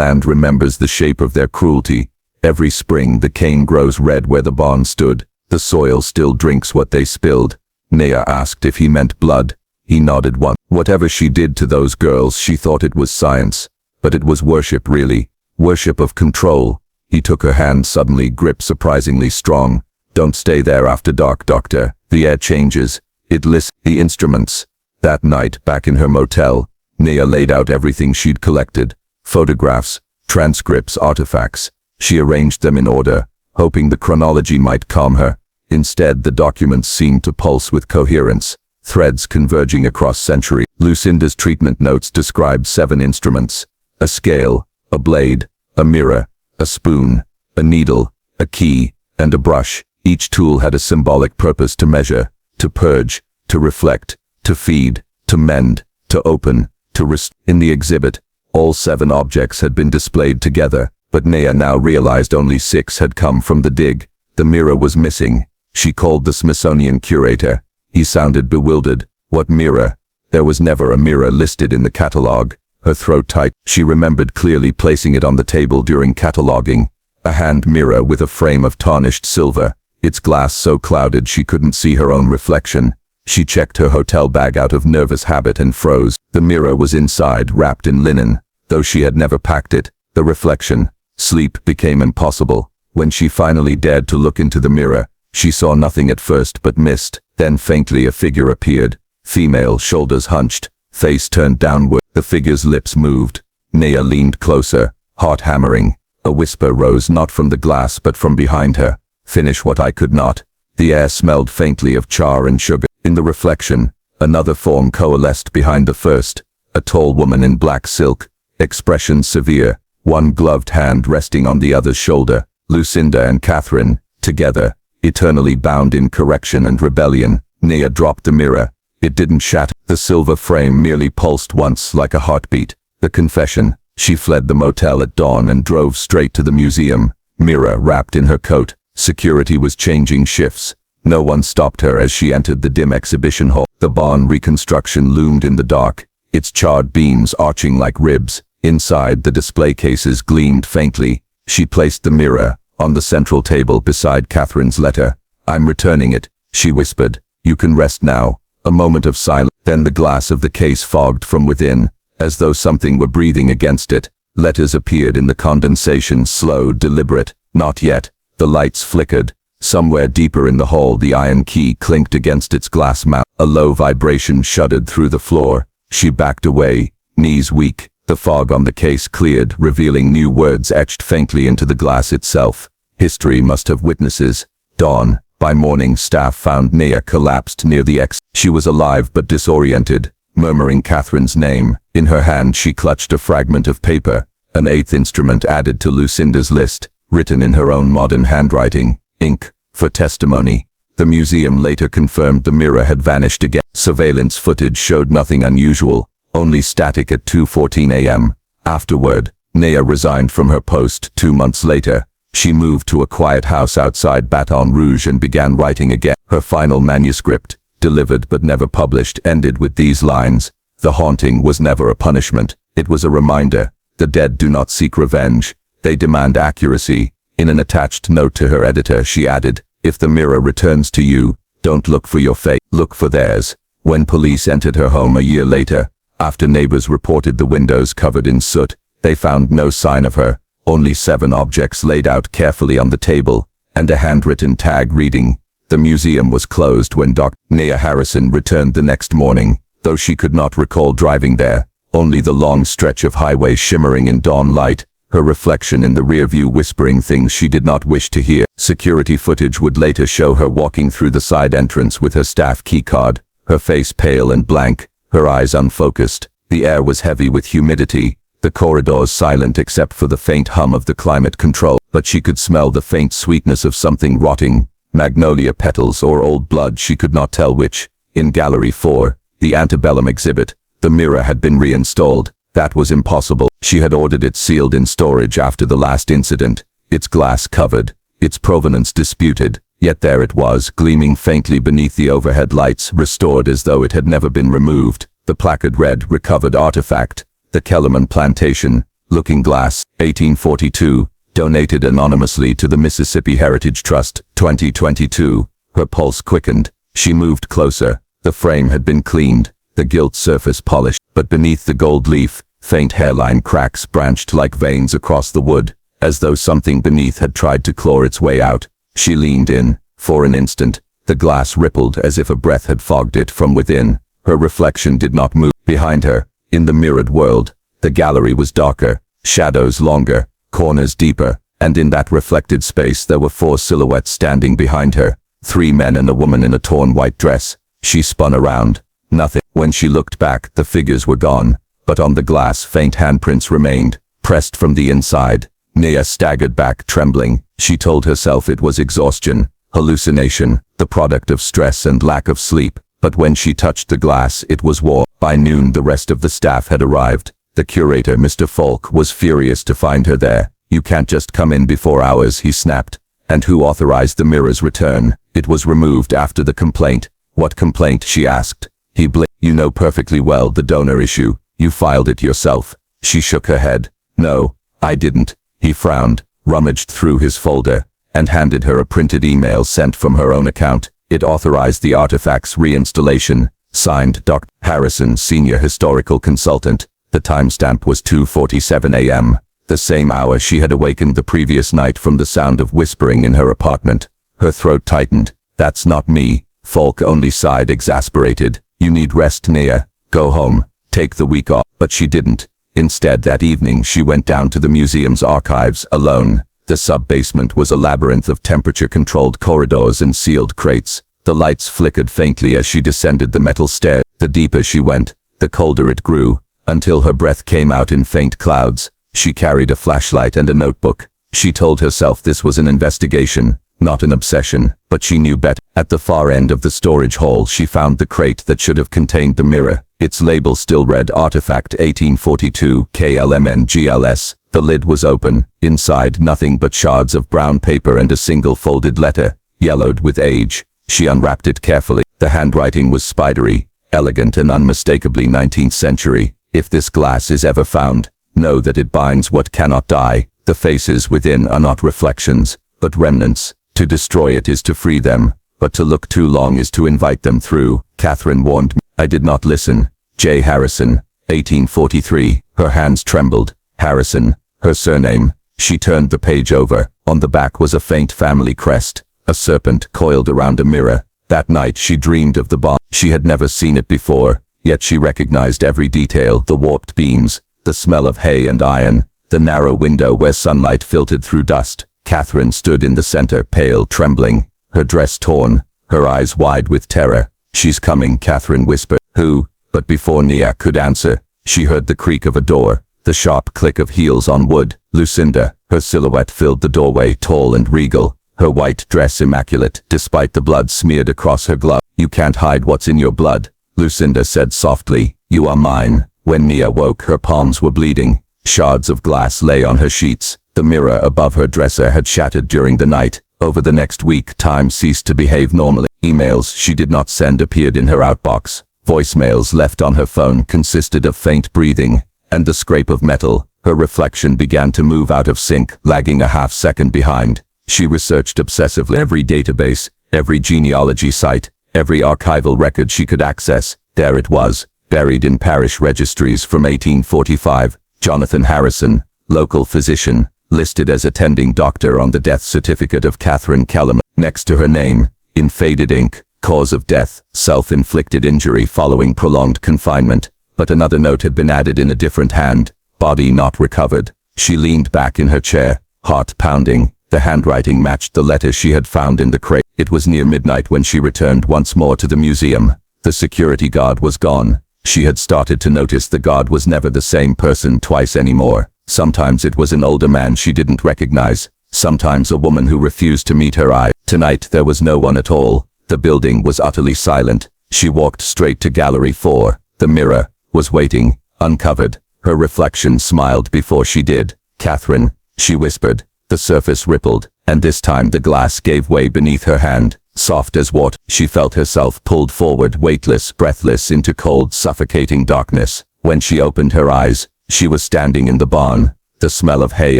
land remembers the shape of their cruelty. Every spring the cane grows red where the barn stood. The soil still drinks what they spilled." Nia asked if he meant blood. He nodded once. Whatever she did to those girls, she thought it was science. But it was worship, really. Worship of control. He took her hand, suddenly grip surprisingly strong. "Don't stay there after dark, doctor. The air changes. It lists the instruments." That night, back in her motel, Nia laid out everything she'd collected. Photographs, transcripts, artifacts. She arranged them in order, hoping the chronology might calm her. Instead, the documents seemed to pulse with coherence, threads converging across centuries. Lucinda's treatment notes described 7 instruments: a scale, a blade, a mirror, a spoon, a needle, a key, and a brush. Each tool had a symbolic purpose: to measure, to purge, to reflect, to feed, to mend, to open, to rest. In the exhibit, all 7 objects had been displayed together, but Nia now realized only 6 had come from the dig. The mirror was missing. She called the Smithsonian curator. He sounded bewildered. "What mirror? There was never a mirror listed in the catalog." Her throat tight. She remembered clearly placing it on the table during cataloging. A hand mirror with a frame of tarnished silver, its glass so clouded she couldn't see her own reflection. She checked her hotel bag out of nervous habit and froze. The mirror was inside, wrapped in linen, though she had never packed it. The reflection. Sleep became impossible. When she finally dared to look into the mirror, she saw nothing at first but mist. Then faintly a figure appeared. Female, shoulders hunched, face turned downward. The figure's lips moved. Nia leaned closer, heart hammering. A whisper rose not from the glass but from behind her. "Finish what I could not." The air smelled faintly of char and sugar. In the reflection, another form coalesced behind the first. A tall woman in black silk, expression severe, one gloved hand resting on the other's shoulder. Lucinda and Catherine, together, eternally bound in correction and rebellion. Nia dropped the mirror. It didn't shatter. The silver frame merely pulsed once like a heartbeat. The confession. She fled the motel at dawn and drove straight to the museum. Mirror wrapped in her coat. Security was changing shifts. No one stopped her as she entered the dim exhibition hall. The barn reconstruction loomed in the dark, its charred beams arching like ribs. Inside, the display cases gleamed faintly. She placed the mirror on the central table beside Catherine's letter. "I'm returning it," she whispered. "You can rest now." A moment of silence. Then the glass of the case fogged from within, as though something were breathing against it. Letters appeared in the condensation, slow, deliberate. "Not yet." The lights flickered. Somewhere deeper in the hall, the iron key clinked against its glass mouth. A low vibration shuddered through the floor. She backed away, knees weak. The fog on the case cleared, revealing new words etched faintly into the glass itself. "History must have witnesses." Dawn. By morning, staff found Nia collapsed near the exit. She was alive but disoriented, murmuring Catherine's name. In her hand she clutched a fragment of paper, an 8th instrument added to Lucinda's list, written in her own modern handwriting. Ink. For testimony. The museum later confirmed the mirror had vanished again. Surveillance footage showed nothing unusual, only static at 2:14 a.m. Afterward, Nia resigned from her post. 2 months later, she moved to a quiet house outside Baton Rouge and began writing again. Her final manuscript, delivered but never published, ended with these lines: "The haunting was never a punishment. It was a reminder. The dead do not seek revenge. They demand accuracy." In an attached note to her editor, she added, "If the mirror returns to you, don't look for your fate, look for theirs." When police entered her home a year later, after neighbors reported the windows covered in soot, they found no sign of her, only 7 objects laid out carefully on the table, and a handwritten tag reading, "The museum was closed when Dr. Nia Harrison returned the next morning." Though she could not recall driving there, only the long stretch of highway shimmering in dawn light, her reflection in the rear-view whispering things she did not wish to hear. Security footage would later show her walking through the side entrance with her staff keycard, her face pale and blank, her eyes unfocused. The air was heavy with humidity, the corridors silent except for the faint hum of the climate control, but she could smell the faint sweetness of something rotting, magnolia petals or old blood, she could not tell which. In Gallery 4, the antebellum exhibit, the mirror had been reinstalled. That was impossible. She had ordered it sealed in storage after the last incident, its glass covered, its provenance disputed, yet there it was, gleaming faintly beneath the overhead lights, restored as though it had never been removed. The placard read, "Recovered artifact, the Kellerman Plantation, Looking Glass, 1842, donated anonymously to the Mississippi Heritage Trust, 2022. Her pulse quickened. She moved closer. The frame had been cleaned, the gilt surface polished, but beneath the gold leaf, faint hairline cracks branched like veins across the wood, as though something beneath had tried to claw its way out. She leaned in. For an instant, the glass rippled as if a breath had fogged it from within. Her reflection did not move. Behind her, in the mirrored world, the gallery was darker, shadows longer, corners deeper, and in that reflected space there were 4 silhouettes standing behind her, 3 men and a woman in a torn white dress. She spun around. Nothing. When she looked back, the figures were gone, but on the glass faint handprints remained, pressed from the inside. Nia staggered back, trembling. She told herself it was exhaustion, hallucination, the product of stress and lack of sleep. But when she touched the glass, it was warm. By noon, the rest of the staff had arrived. The curator, Mr. Falk, was furious to find her there. "You can't just come in before hours," he snapped. "And who authorized the mirror's return?" "It was removed after the complaint." "What complaint?" she asked. He blinked. "You know perfectly well the donor issue. You filed it yourself." She shook her head. "No, I didn't." He frowned, rummaged through his folder, and handed her a printed email sent from her own account. It authorized the artifact's reinstallation. Signed, Dr. Harrison, Senior Historical Consultant. The timestamp was 2:47 a.m., the same hour she had awakened the previous night from the sound of whispering in her apartment. Her throat tightened. "That's not me." Falk only sighed, exasperated. "You need rest, Nia. Go home. Take the week off." But she didn't. Instead, that evening she went down to the museum's archives, alone. The sub-basement was a labyrinth of temperature-controlled corridors and sealed crates. The lights flickered faintly as she descended the metal stair. The deeper she went, the colder it grew, until her breath came out in faint clouds. She carried a flashlight and a notebook. She told herself this was an investigation, not an obsession, but she knew better. At the far end of the storage hall she found the crate that should have contained the mirror. Its label still read Artifact 1842 KLMNGLS. The lid was open. Inside, nothing but shards of brown paper and a single folded letter, yellowed with age. She unwrapped it carefully. The handwriting was spidery, elegant and unmistakably 19th century. "If this glass is ever found, know that it binds what cannot die. The faces within are not reflections, but remnants. To destroy it is to free them, but to look too long is to invite them through." Catherine warned me. I did not listen. J. Harrison, 1843. Her hands trembled. Harrison, her surname. She turned the page over. On the back was a faint family crest, a serpent coiled around a mirror. That night she dreamed of the bomb. She had never seen it before, yet she recognized every detail: the warped beams, the smell of hay and iron, the narrow window where sunlight filtered through dust. Catherine stood in the center, pale, trembling, her dress torn, her eyes wide with terror. "She's coming," Catherine whispered. "Who?" But before Nia could answer, she heard the creak of a door, the sharp click of heels on wood. Lucinda, her silhouette filled the doorway, tall and regal, her white dress immaculate, despite the blood smeared across her glove. "You can't hide what's in your blood," Lucinda said softly. "You are mine." When Nia woke, her palms were bleeding. Shards of glass lay on her sheets. The mirror above her dresser had shattered during the night. Over the next week, time ceased to behave normally. Emails she did not send appeared in her outbox. Voicemails left on her phone consisted of faint breathing and the scrape of metal. Her reflection began to move out of sync, lagging a half-second behind. She researched obsessively every database, every genealogy site, every archival record she could access. There it was, buried in parish registries from 1845. Jonathan Harrison, local physician, listed as attending doctor on the death certificate of Catherine Kellerman. Next to her name, in faded ink, cause of death, self-inflicted injury following prolonged confinement. But another note had been added in a different hand: body not recovered. She leaned back in her chair, heart pounding. The handwriting matched the letter she had found in the crate. It was near midnight when she returned once more to the museum. The security guard was gone. She had started to notice the guard was never the same person twice anymore. Sometimes it was an older man she didn't recognize. Sometimes a woman who refused to meet her eye. Tonight there was no one at all. The building was utterly silent. She walked straight to Gallery 4. The mirror was waiting, uncovered. Her reflection smiled before she did. "Catherine," she whispered. The surface rippled, and this time the glass gave way beneath her hand. Soft as water, she felt herself pulled forward, weightless, breathless, into cold, suffocating darkness. When she opened her eyes, she was standing in the barn. The smell of hay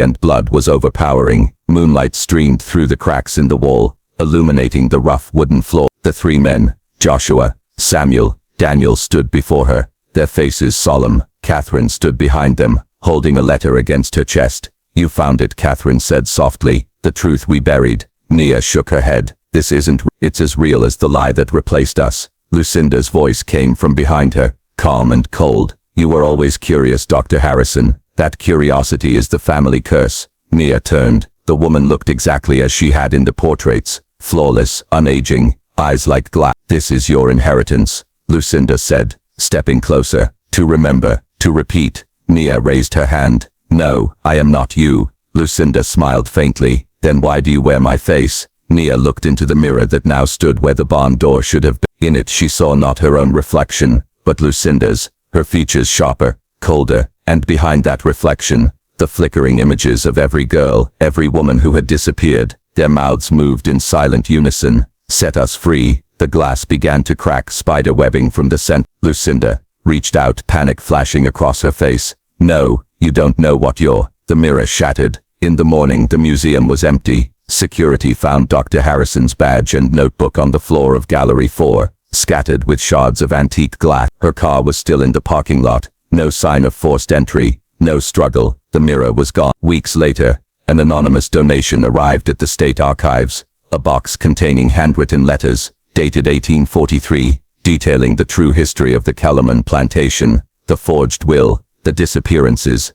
and blood was overpowering. Moonlight streamed through the cracks in the wall, illuminating the rough wooden floor. The three men, Joshua, Samuel, Daniel, stood before her, their faces solemn. Catherine stood behind them, holding a letter against her chest. "You found it," Catherine said softly. "The truth we buried." Nia shook her head. "This isn't. It's as real as the lie that replaced us." Lucinda's voice came from behind her, calm and cold. "You were always curious, Dr. Harrison. That curiosity is the family curse." Nia turned. The woman looked exactly as she had in the portraits. Flawless, unaging, eyes like glass. "This is your inheritance," Lucinda said, stepping closer. "To remember, to repeat." Nia raised her hand. "No, I am not you." Lucinda smiled faintly. "Then why do you wear my face?" Nia looked into the mirror that now stood where the barn door should have been. In it she saw not her own reflection, but Lucinda's, her features sharper, colder, and behind that reflection, the flickering images of every girl, every woman who had disappeared. Their mouths moved in silent unison. "Set us free." The glass began to crack, spider webbing from the center. Lucinda reached out, panic flashing across her face. "No, you don't know what you're." The mirror shattered. In the morning the museum was empty. Security found Dr. Harrison's badge and notebook on the floor of Gallery 4, scattered with shards of antique glass. Her car was still in the parking lot. No sign of forced entry, no struggle. The mirror was gone. Weeks later, an anonymous donation arrived at the state archives. A box containing handwritten letters, dated 1843, detailing the true history of the Kellerman plantation, the forged will, the disappearances.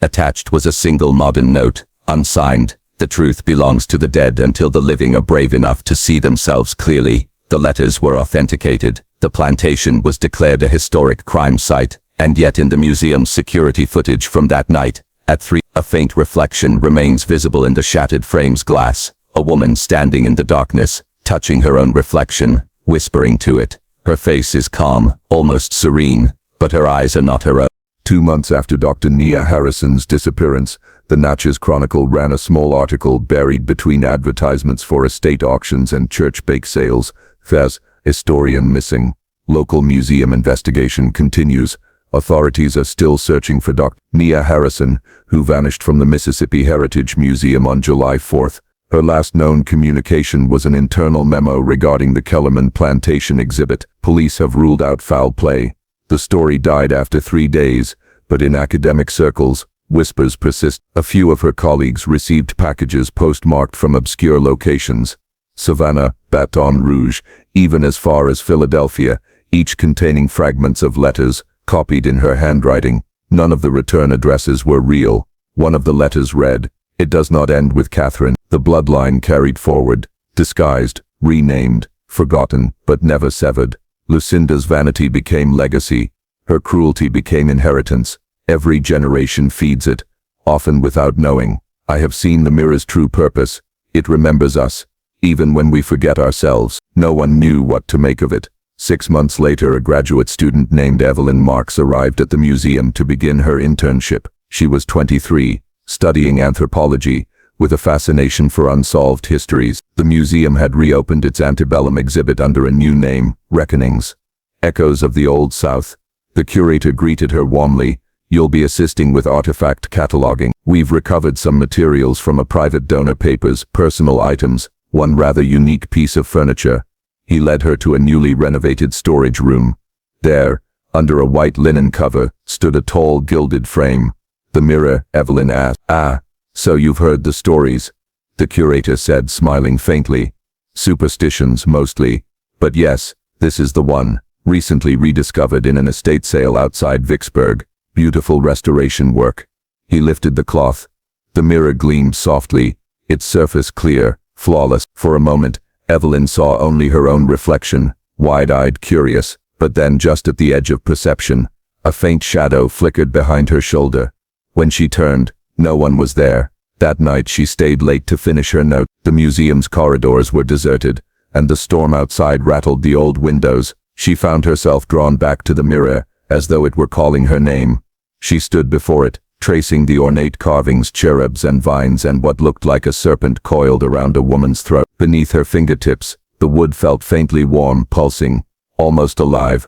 Attached was a single modern note, unsigned. "The truth belongs to the dead until the living are brave enough to see themselves clearly." The letters were authenticated. The plantation was declared a historic crime site, and yet in the museum's security footage from that night, at 3, a faint reflection remains visible in the shattered frame's glass. A woman standing in the darkness, touching her own reflection, whispering to it. Her face is calm, almost serene, but her eyes are not her own. 2 months after Dr. Nia Harrison's disappearance, the Natchez Chronicle ran a small article buried between advertisements for estate auctions and church bake sales. Fez, historian missing. Local museum investigation continues. Authorities are still searching for Dr. Nia Harrison, who vanished from the Mississippi Heritage Museum on July 4th. Her last known communication was an internal memo regarding the Kellerman Plantation exhibit. Police have ruled out foul play. The story died after 3 days, but in academic circles, whispers persist. A few of her colleagues received packages postmarked from obscure locations. Savannah, Baton Rouge, even as far as Philadelphia, each containing fragments of letters, copied in her handwriting. None of the return addresses were real. One of the letters read, "It does not end with Catherine." The bloodline carried forward, disguised, renamed, forgotten, but never severed. Lucinda's vanity became legacy. Her cruelty became inheritance. Every generation feeds it, often without knowing. I have seen the mirror's true purpose. It remembers us, even when we forget ourselves. No one knew what to make of it. 6 months later, a graduate student named Evelyn Marks arrived at the museum to begin her internship. She was 23, studying anthropology, with a fascination for unsolved histories. The museum had reopened its antebellum exhibit under a new name, Reckonings. Echoes of the Old South. The curator greeted her warmly. "You'll be assisting with artifact cataloging. We've recovered some materials from a private donor, papers, personal items, one rather unique piece of furniture." He led her to a newly renovated storage room. There, under a white linen cover, stood a tall gilded frame. "The mirror," Evelyn asked. "Ah, so you've heard the stories," the curator said, smiling faintly. "Superstitions, mostly. But yes, this is the one. Recently rediscovered in an estate sale outside Vicksburg. Beautiful restoration work." He lifted the cloth. The mirror gleamed softly, its surface clear, flawless. For a moment, Evelyn saw only her own reflection, wide-eyed, curious, but then just at the edge of perception, a faint shadow flickered behind her shoulder. When she turned, no one was there. That night she stayed late to finish her note. The museum's corridors were deserted, and the storm outside rattled the old windows. She found herself drawn back to the mirror, as though it were calling her name. She stood before it, tracing the ornate carvings, cherubs and vines, and what looked like a serpent coiled around a woman's throat. Beneath her fingertips, the wood felt faintly warm, pulsing, almost alive.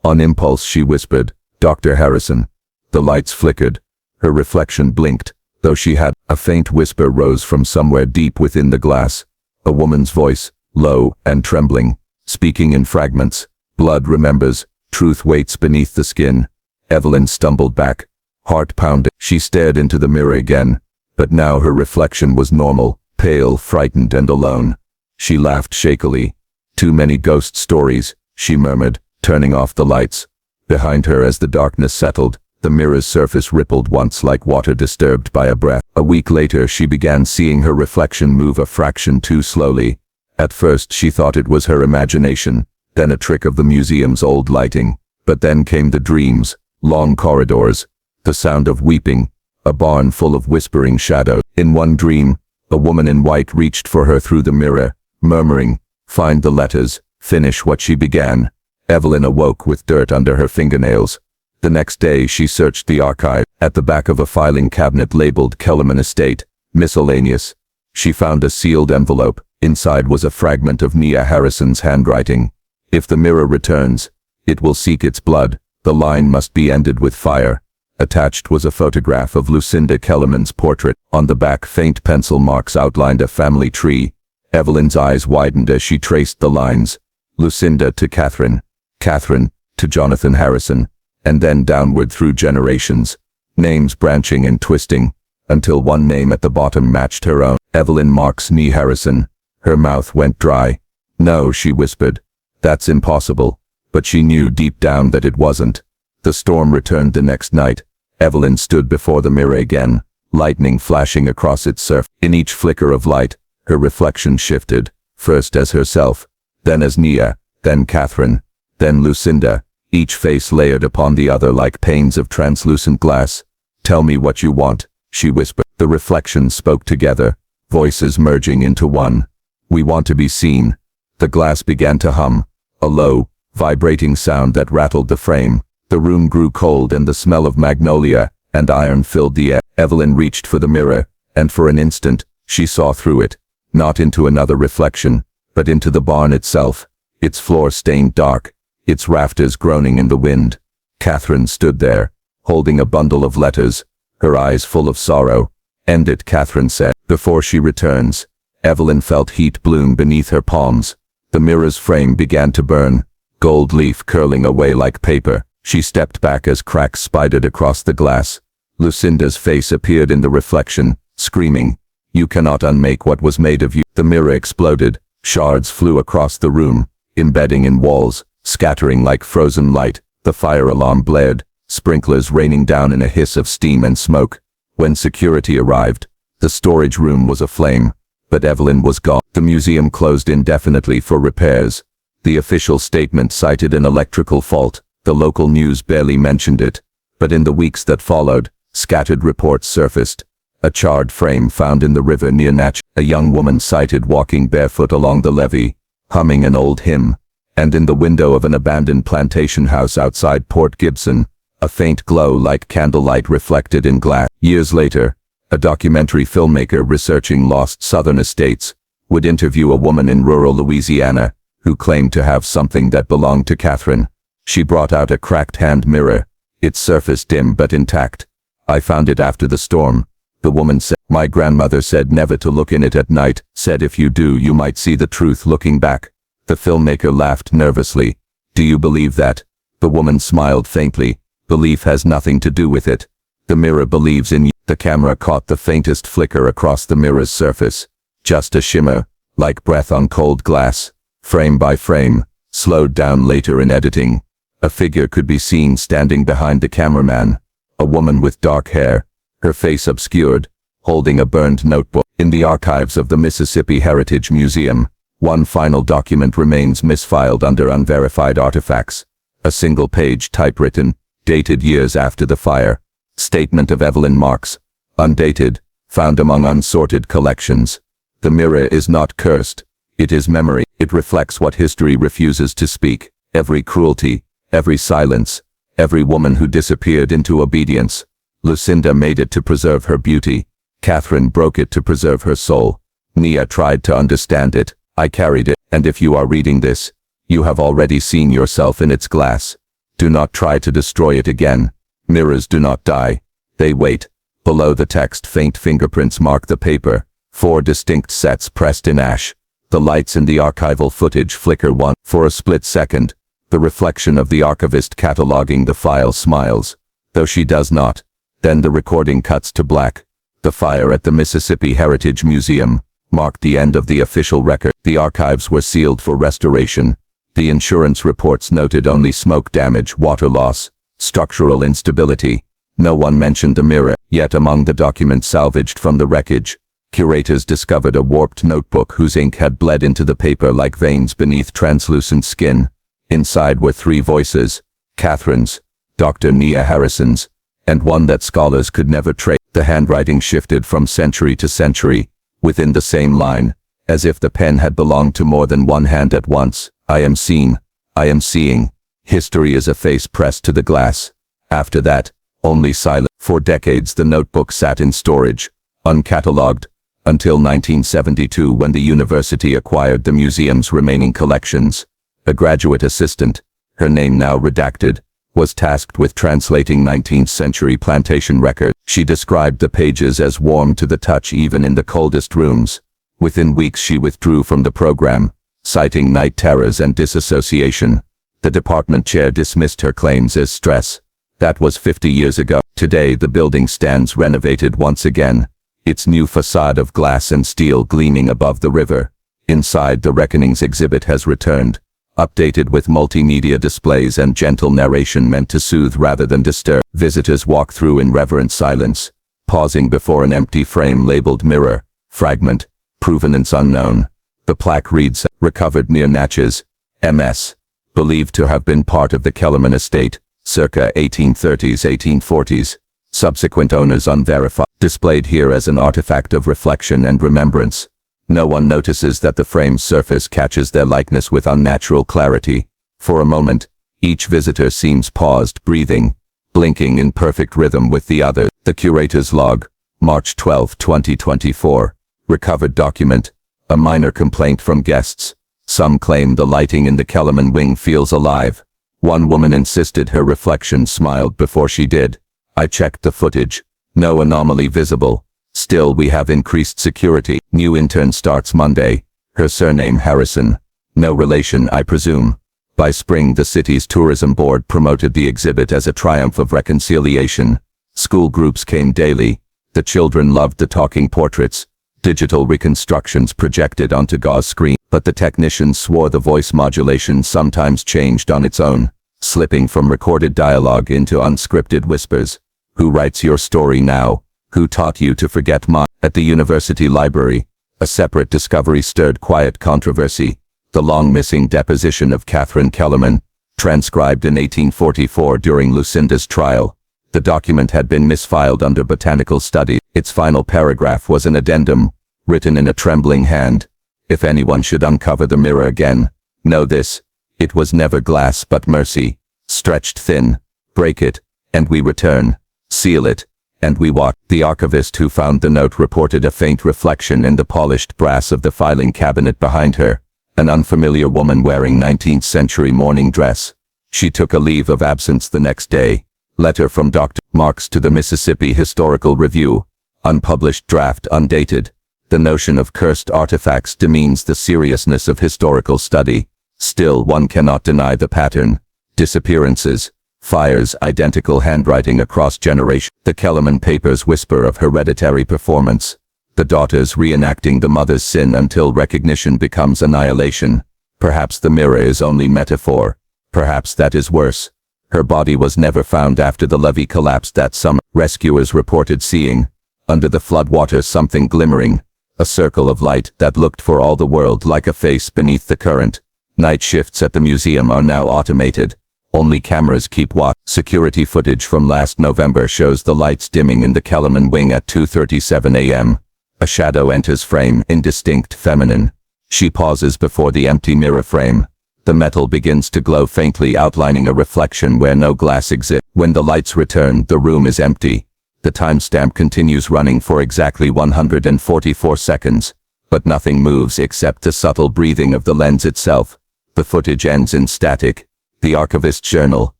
On impulse she whispered, "Dr. Harrison." The lights flickered. Her reflection blinked, though she had. A faint whisper rose from somewhere deep within the glass. A woman's voice, low and trembling, speaking in fragments. "Blood remembers, truth waits beneath the skin." Evelyn stumbled back, heart pounding. She stared into the mirror again, but now her reflection was normal, pale, frightened and alone. She laughed shakily. "Too many ghost stories," she murmured, turning off the lights. Behind her, as the darkness settled, the mirror's surface rippled once like water disturbed by a breath. A week later she began seeing her reflection move a fraction too slowly. At first she thought it was her imagination, then a trick of the museum's old lighting. But then came the dreams, long corridors, the sound of weeping, a barn full of whispering shadows. In one dream, a woman in white reached for her through the mirror, murmuring, "Find the letters, finish what she began." Evelyn awoke with dirt under her fingernails. The next day she searched the archive. At the back of a filing cabinet labeled Kellerman Estate, Miscellaneous, she found a sealed envelope. Inside was a fragment of Nia Harrison's handwriting. "If the mirror returns, it will seek its blood. The line must be ended with fire." Attached was a photograph of Lucinda Kellerman's portrait. On the back, faint pencil marks outlined a family tree. Evelyn's eyes widened as she traced the lines. Lucinda to Catherine, Catherine to Jonathan Harrison, and then downward through generations, names branching and twisting, until one name at the bottom matched her own. Evelyn Marks Nee Harrison. Her mouth went dry. "No," she whispered. "That's impossible." But she knew deep down that it wasn't. The storm returned the next night. Evelyn stood before the mirror again, lightning flashing across its surface. In each flicker of light, her reflection shifted, first as herself, then as Nia, then Catherine, then Lucinda, each face layered upon the other like panes of translucent glass. "Tell me what you want," she whispered. The reflections spoke together, voices merging into one. "We want to be seen." The glass began to hum, a low, vibrating sound that rattled the frame. The room grew cold and the smell of magnolia and iron filled the air. Evelyn reached for the mirror, and for an instant, she saw through it, not into another reflection, but into the barn itself, its floor stained dark, its rafters groaning in the wind. Catherine stood there, holding a bundle of letters, her eyes full of sorrow. "End it," Catherine said. "Before she returns." Evelyn felt heat bloom beneath her palms. The mirror's frame began to burn, gold leaf curling away like paper. She stepped back as cracks spidered across the glass. Lucinda's face appeared in the reflection, screaming, "You cannot unmake what was made of you." The mirror exploded. Shards flew across the room, embedding in walls, scattering like frozen light. The fire alarm blared, sprinklers raining down in a hiss of steam and smoke. When security arrived, the storage room was aflame, but Evelyn was gone. The museum closed indefinitely for repairs. The official statement cited an electrical fault. The local news barely mentioned it, but in the weeks that followed, scattered reports surfaced. A charred frame found in the river near Natch, a young woman sighted walking barefoot along the levee, humming an old hymn, and in the window of an abandoned plantation house outside Port Gibson, a faint glow like candlelight reflected in glass. Years later, a documentary filmmaker researching lost southern estates would interview a woman in rural Louisiana who claimed to have something that belonged to Catherine. She brought out a cracked hand mirror, its surface dim but intact. "I found it after the storm," the woman said. "My grandmother said never to look in it at night, said if you do you might see the truth looking back." The filmmaker laughed nervously. "Do you believe that?" The woman smiled faintly. "Belief has nothing to do with it. The mirror believes in you." The camera caught the faintest flicker across the mirror's surface. Just a shimmer, like breath on cold glass. Frame by frame, slowed down later in editing. A figure could be seen standing behind the cameraman, a woman with dark hair, her face obscured, holding a burned notebook. In the archives of the Mississippi Heritage Museum, one final document remains misfiled under unverified artifacts. A single page typewritten, dated years after the fire. Statement of Evelyn Marks. Undated, found among unsorted collections. The mirror is not cursed. It is memory. It reflects what history refuses to speak. Every cruelty, every silence, every woman who disappeared into obedience. Lucinda made it to preserve her beauty. Catherine broke it to preserve her soul. Nia tried to understand it. I carried it. And if you are reading this, you have already seen yourself in its glass. Do not try to destroy it again. Mirrors do not die. They wait. Below the text, faint fingerprints mark the paper. 4 distinct sets pressed in ash. The lights in the archival footage flicker once. For a split second, the reflection of the archivist cataloging the file smiles, though she does not. Then the recording cuts to black. The fire at the Mississippi Heritage Museum marked the end of the official record. The archives were sealed for restoration. The insurance reports noted only smoke damage, water loss, structural instability. No one mentioned the mirror. Yet among the documents salvaged from the wreckage, curators discovered a warped notebook whose ink had bled into the paper like veins beneath translucent skin. Inside were 3 voices, Catherine's, Dr. Nia Harrison's, and one that scholars could never trace. The handwriting shifted from century to century, within the same line, as if the pen had belonged to more than one hand at once. I am seen. I am seeing. History is a face pressed to the glass. After that, only silence. For decades the notebook sat in storage, uncatalogued, until 1972 when the university acquired the museum's remaining collections. A graduate assistant, her name now redacted, was tasked with translating 19th-century plantation records. She described the pages as warm to the touch even in the coldest rooms. Within weeks she withdrew from the program, citing night terrors and disassociation. The department chair dismissed her claims as stress. That was 50 years ago. Today the building stands renovated once again, its new facade of glass and steel gleaming above the river. Inside, the Reckonings exhibit has returned, updated with multimedia displays and gentle narration meant to soothe rather than disturb. Visitors walk through in reverent silence, pausing before an empty frame labeled Mirror, Fragment, Provenance Unknown. The plaque reads, recovered near Natchez, MS, believed to have been part of the Kellerman estate, circa 1830s-1840s. Subsequent owners unverified. Displayed here as an artifact of reflection and remembrance. No one notices that the frame's surface catches their likeness with unnatural clarity. For a moment, each visitor seems paused, breathing, blinking in perfect rhythm with the other. The curator's log, March 12, 2024. Recovered document. A minor complaint from guests. Some claim the lighting in the Kellerman wing feels alive. One woman insisted her reflection smiled before she did. I checked the footage. No anomaly visible. Still, we have increased security. New intern starts Monday. Her surname Harrison. No relation, I presume. By spring, the city's tourism board promoted the exhibit as a triumph of reconciliation. School groups came daily. The children loved the talking portraits, digital reconstructions projected onto gauze screen. But the technicians swore the voice modulation sometimes changed on its own, slipping from recorded dialogue into unscripted whispers. Who writes your story now? Who taught you to forget mine? At the university library, a separate discovery stirred quiet controversy. The long-missing deposition of Catherine Kellerman, transcribed in 1844 during Lucinda's trial. The document had been misfiled under botanical study. Its final paragraph was an addendum, written in a trembling hand. If anyone should uncover the mirror again, know this. It was never glass but mercy, stretched thin. Break it, and we return. Seal it, and we walk. The archivist who found the note reported a faint reflection in the polished brass of the filing cabinet behind her. An unfamiliar woman wearing 19th-century morning dress. She took a leave of absence the next day. Letter from Dr. Marks to the Mississippi Historical Review. Unpublished draft undated. The notion of cursed artifacts demeans the seriousness of historical study. Still, one cannot deny the pattern. Disappearances, fires, identical handwriting across generations. The Kellerman papers whisper of hereditary performance. The daughters reenacting the mother's sin until recognition becomes annihilation. Perhaps the mirror is only metaphor. Perhaps that is worse. Her body was never found after the levee collapsed that summer. Rescuers reported seeing, under the floodwaters, something glimmering, a circle of light that looked for all the world like a face beneath the current. Night shifts at the museum are now automated. Only cameras keep watch. Security footage from last November shows the lights dimming in the Kellerman wing at 2:37 a.m. A shadow enters frame, indistinct, feminine. She pauses before the empty mirror frame. The metal begins to glow faintly, outlining a reflection where no glass exists. When the lights return, the room is empty. The timestamp continues running for exactly 144 seconds, but nothing moves except the subtle breathing of the lens itself. The footage ends in static. The archivist's journal.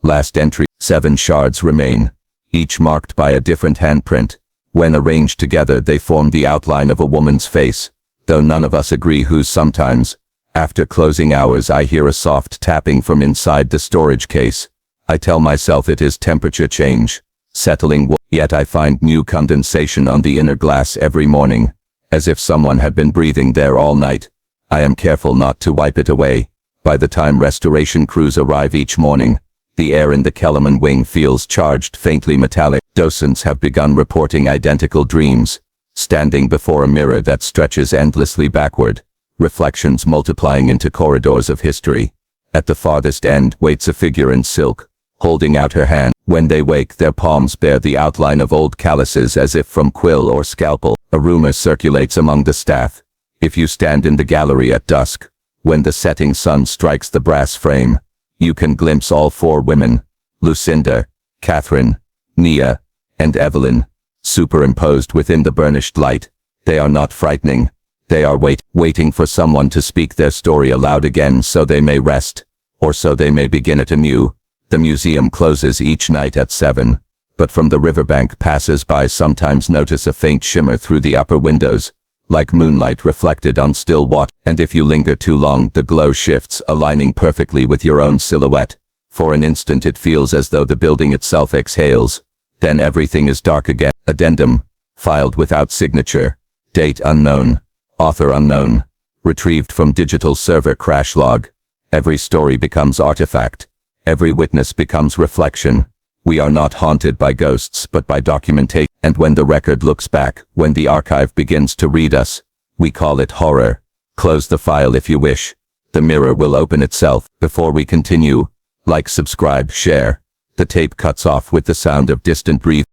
Last entry. 7 shards remain, each marked by a different handprint. When arranged together, they form the outline of a woman's face, though none of us agree whose. Sometimes, after closing hours, I hear a soft tapping from inside the storage case. I tell myself it is temperature change, settling, yet I find new condensation on the inner glass every morning, as if someone had been breathing there all night. I am careful not to wipe it away. By the time restoration crews arrive each morning, the air in the Kellerman wing feels charged, faintly metallic. Docents have begun reporting identical dreams, standing before a mirror that stretches endlessly backward, reflections multiplying into corridors of history. At the farthest end waits a figure in silk, holding out her hand. When they wake, their palms bear the outline of old calluses as if from quill or scalpel. A rumor circulates among the staff. If you stand in the gallery at dusk, when the setting sun strikes the brass frame, you can glimpse all 4 women, Lucinda, Catherine, Nia, and Evelyn, superimposed within the burnished light. They are not frightening. They are waiting for someone to speak their story aloud again, so they may rest, or so they may begin it anew. The museum closes each night at 7, but from the riverbank, passers-by sometimes notice a faint shimmer through the upper windows, like moonlight reflected on still water. And if you linger too long, the glow shifts, aligning perfectly with your own silhouette. For an instant it feels as though the building itself exhales. Then everything is dark again. Addendum. Filed without signature. Date unknown. Author unknown. Retrieved from digital server crash log. Every story becomes artifact. Every witness becomes reflection. We are not haunted by ghosts, but by documentation. And when the record looks back, when the archive begins to read us, we call it horror. Close the file if you wish. The mirror will open itself. Before we continue, like, subscribe, share. The tape cuts off with the sound of distant breathing.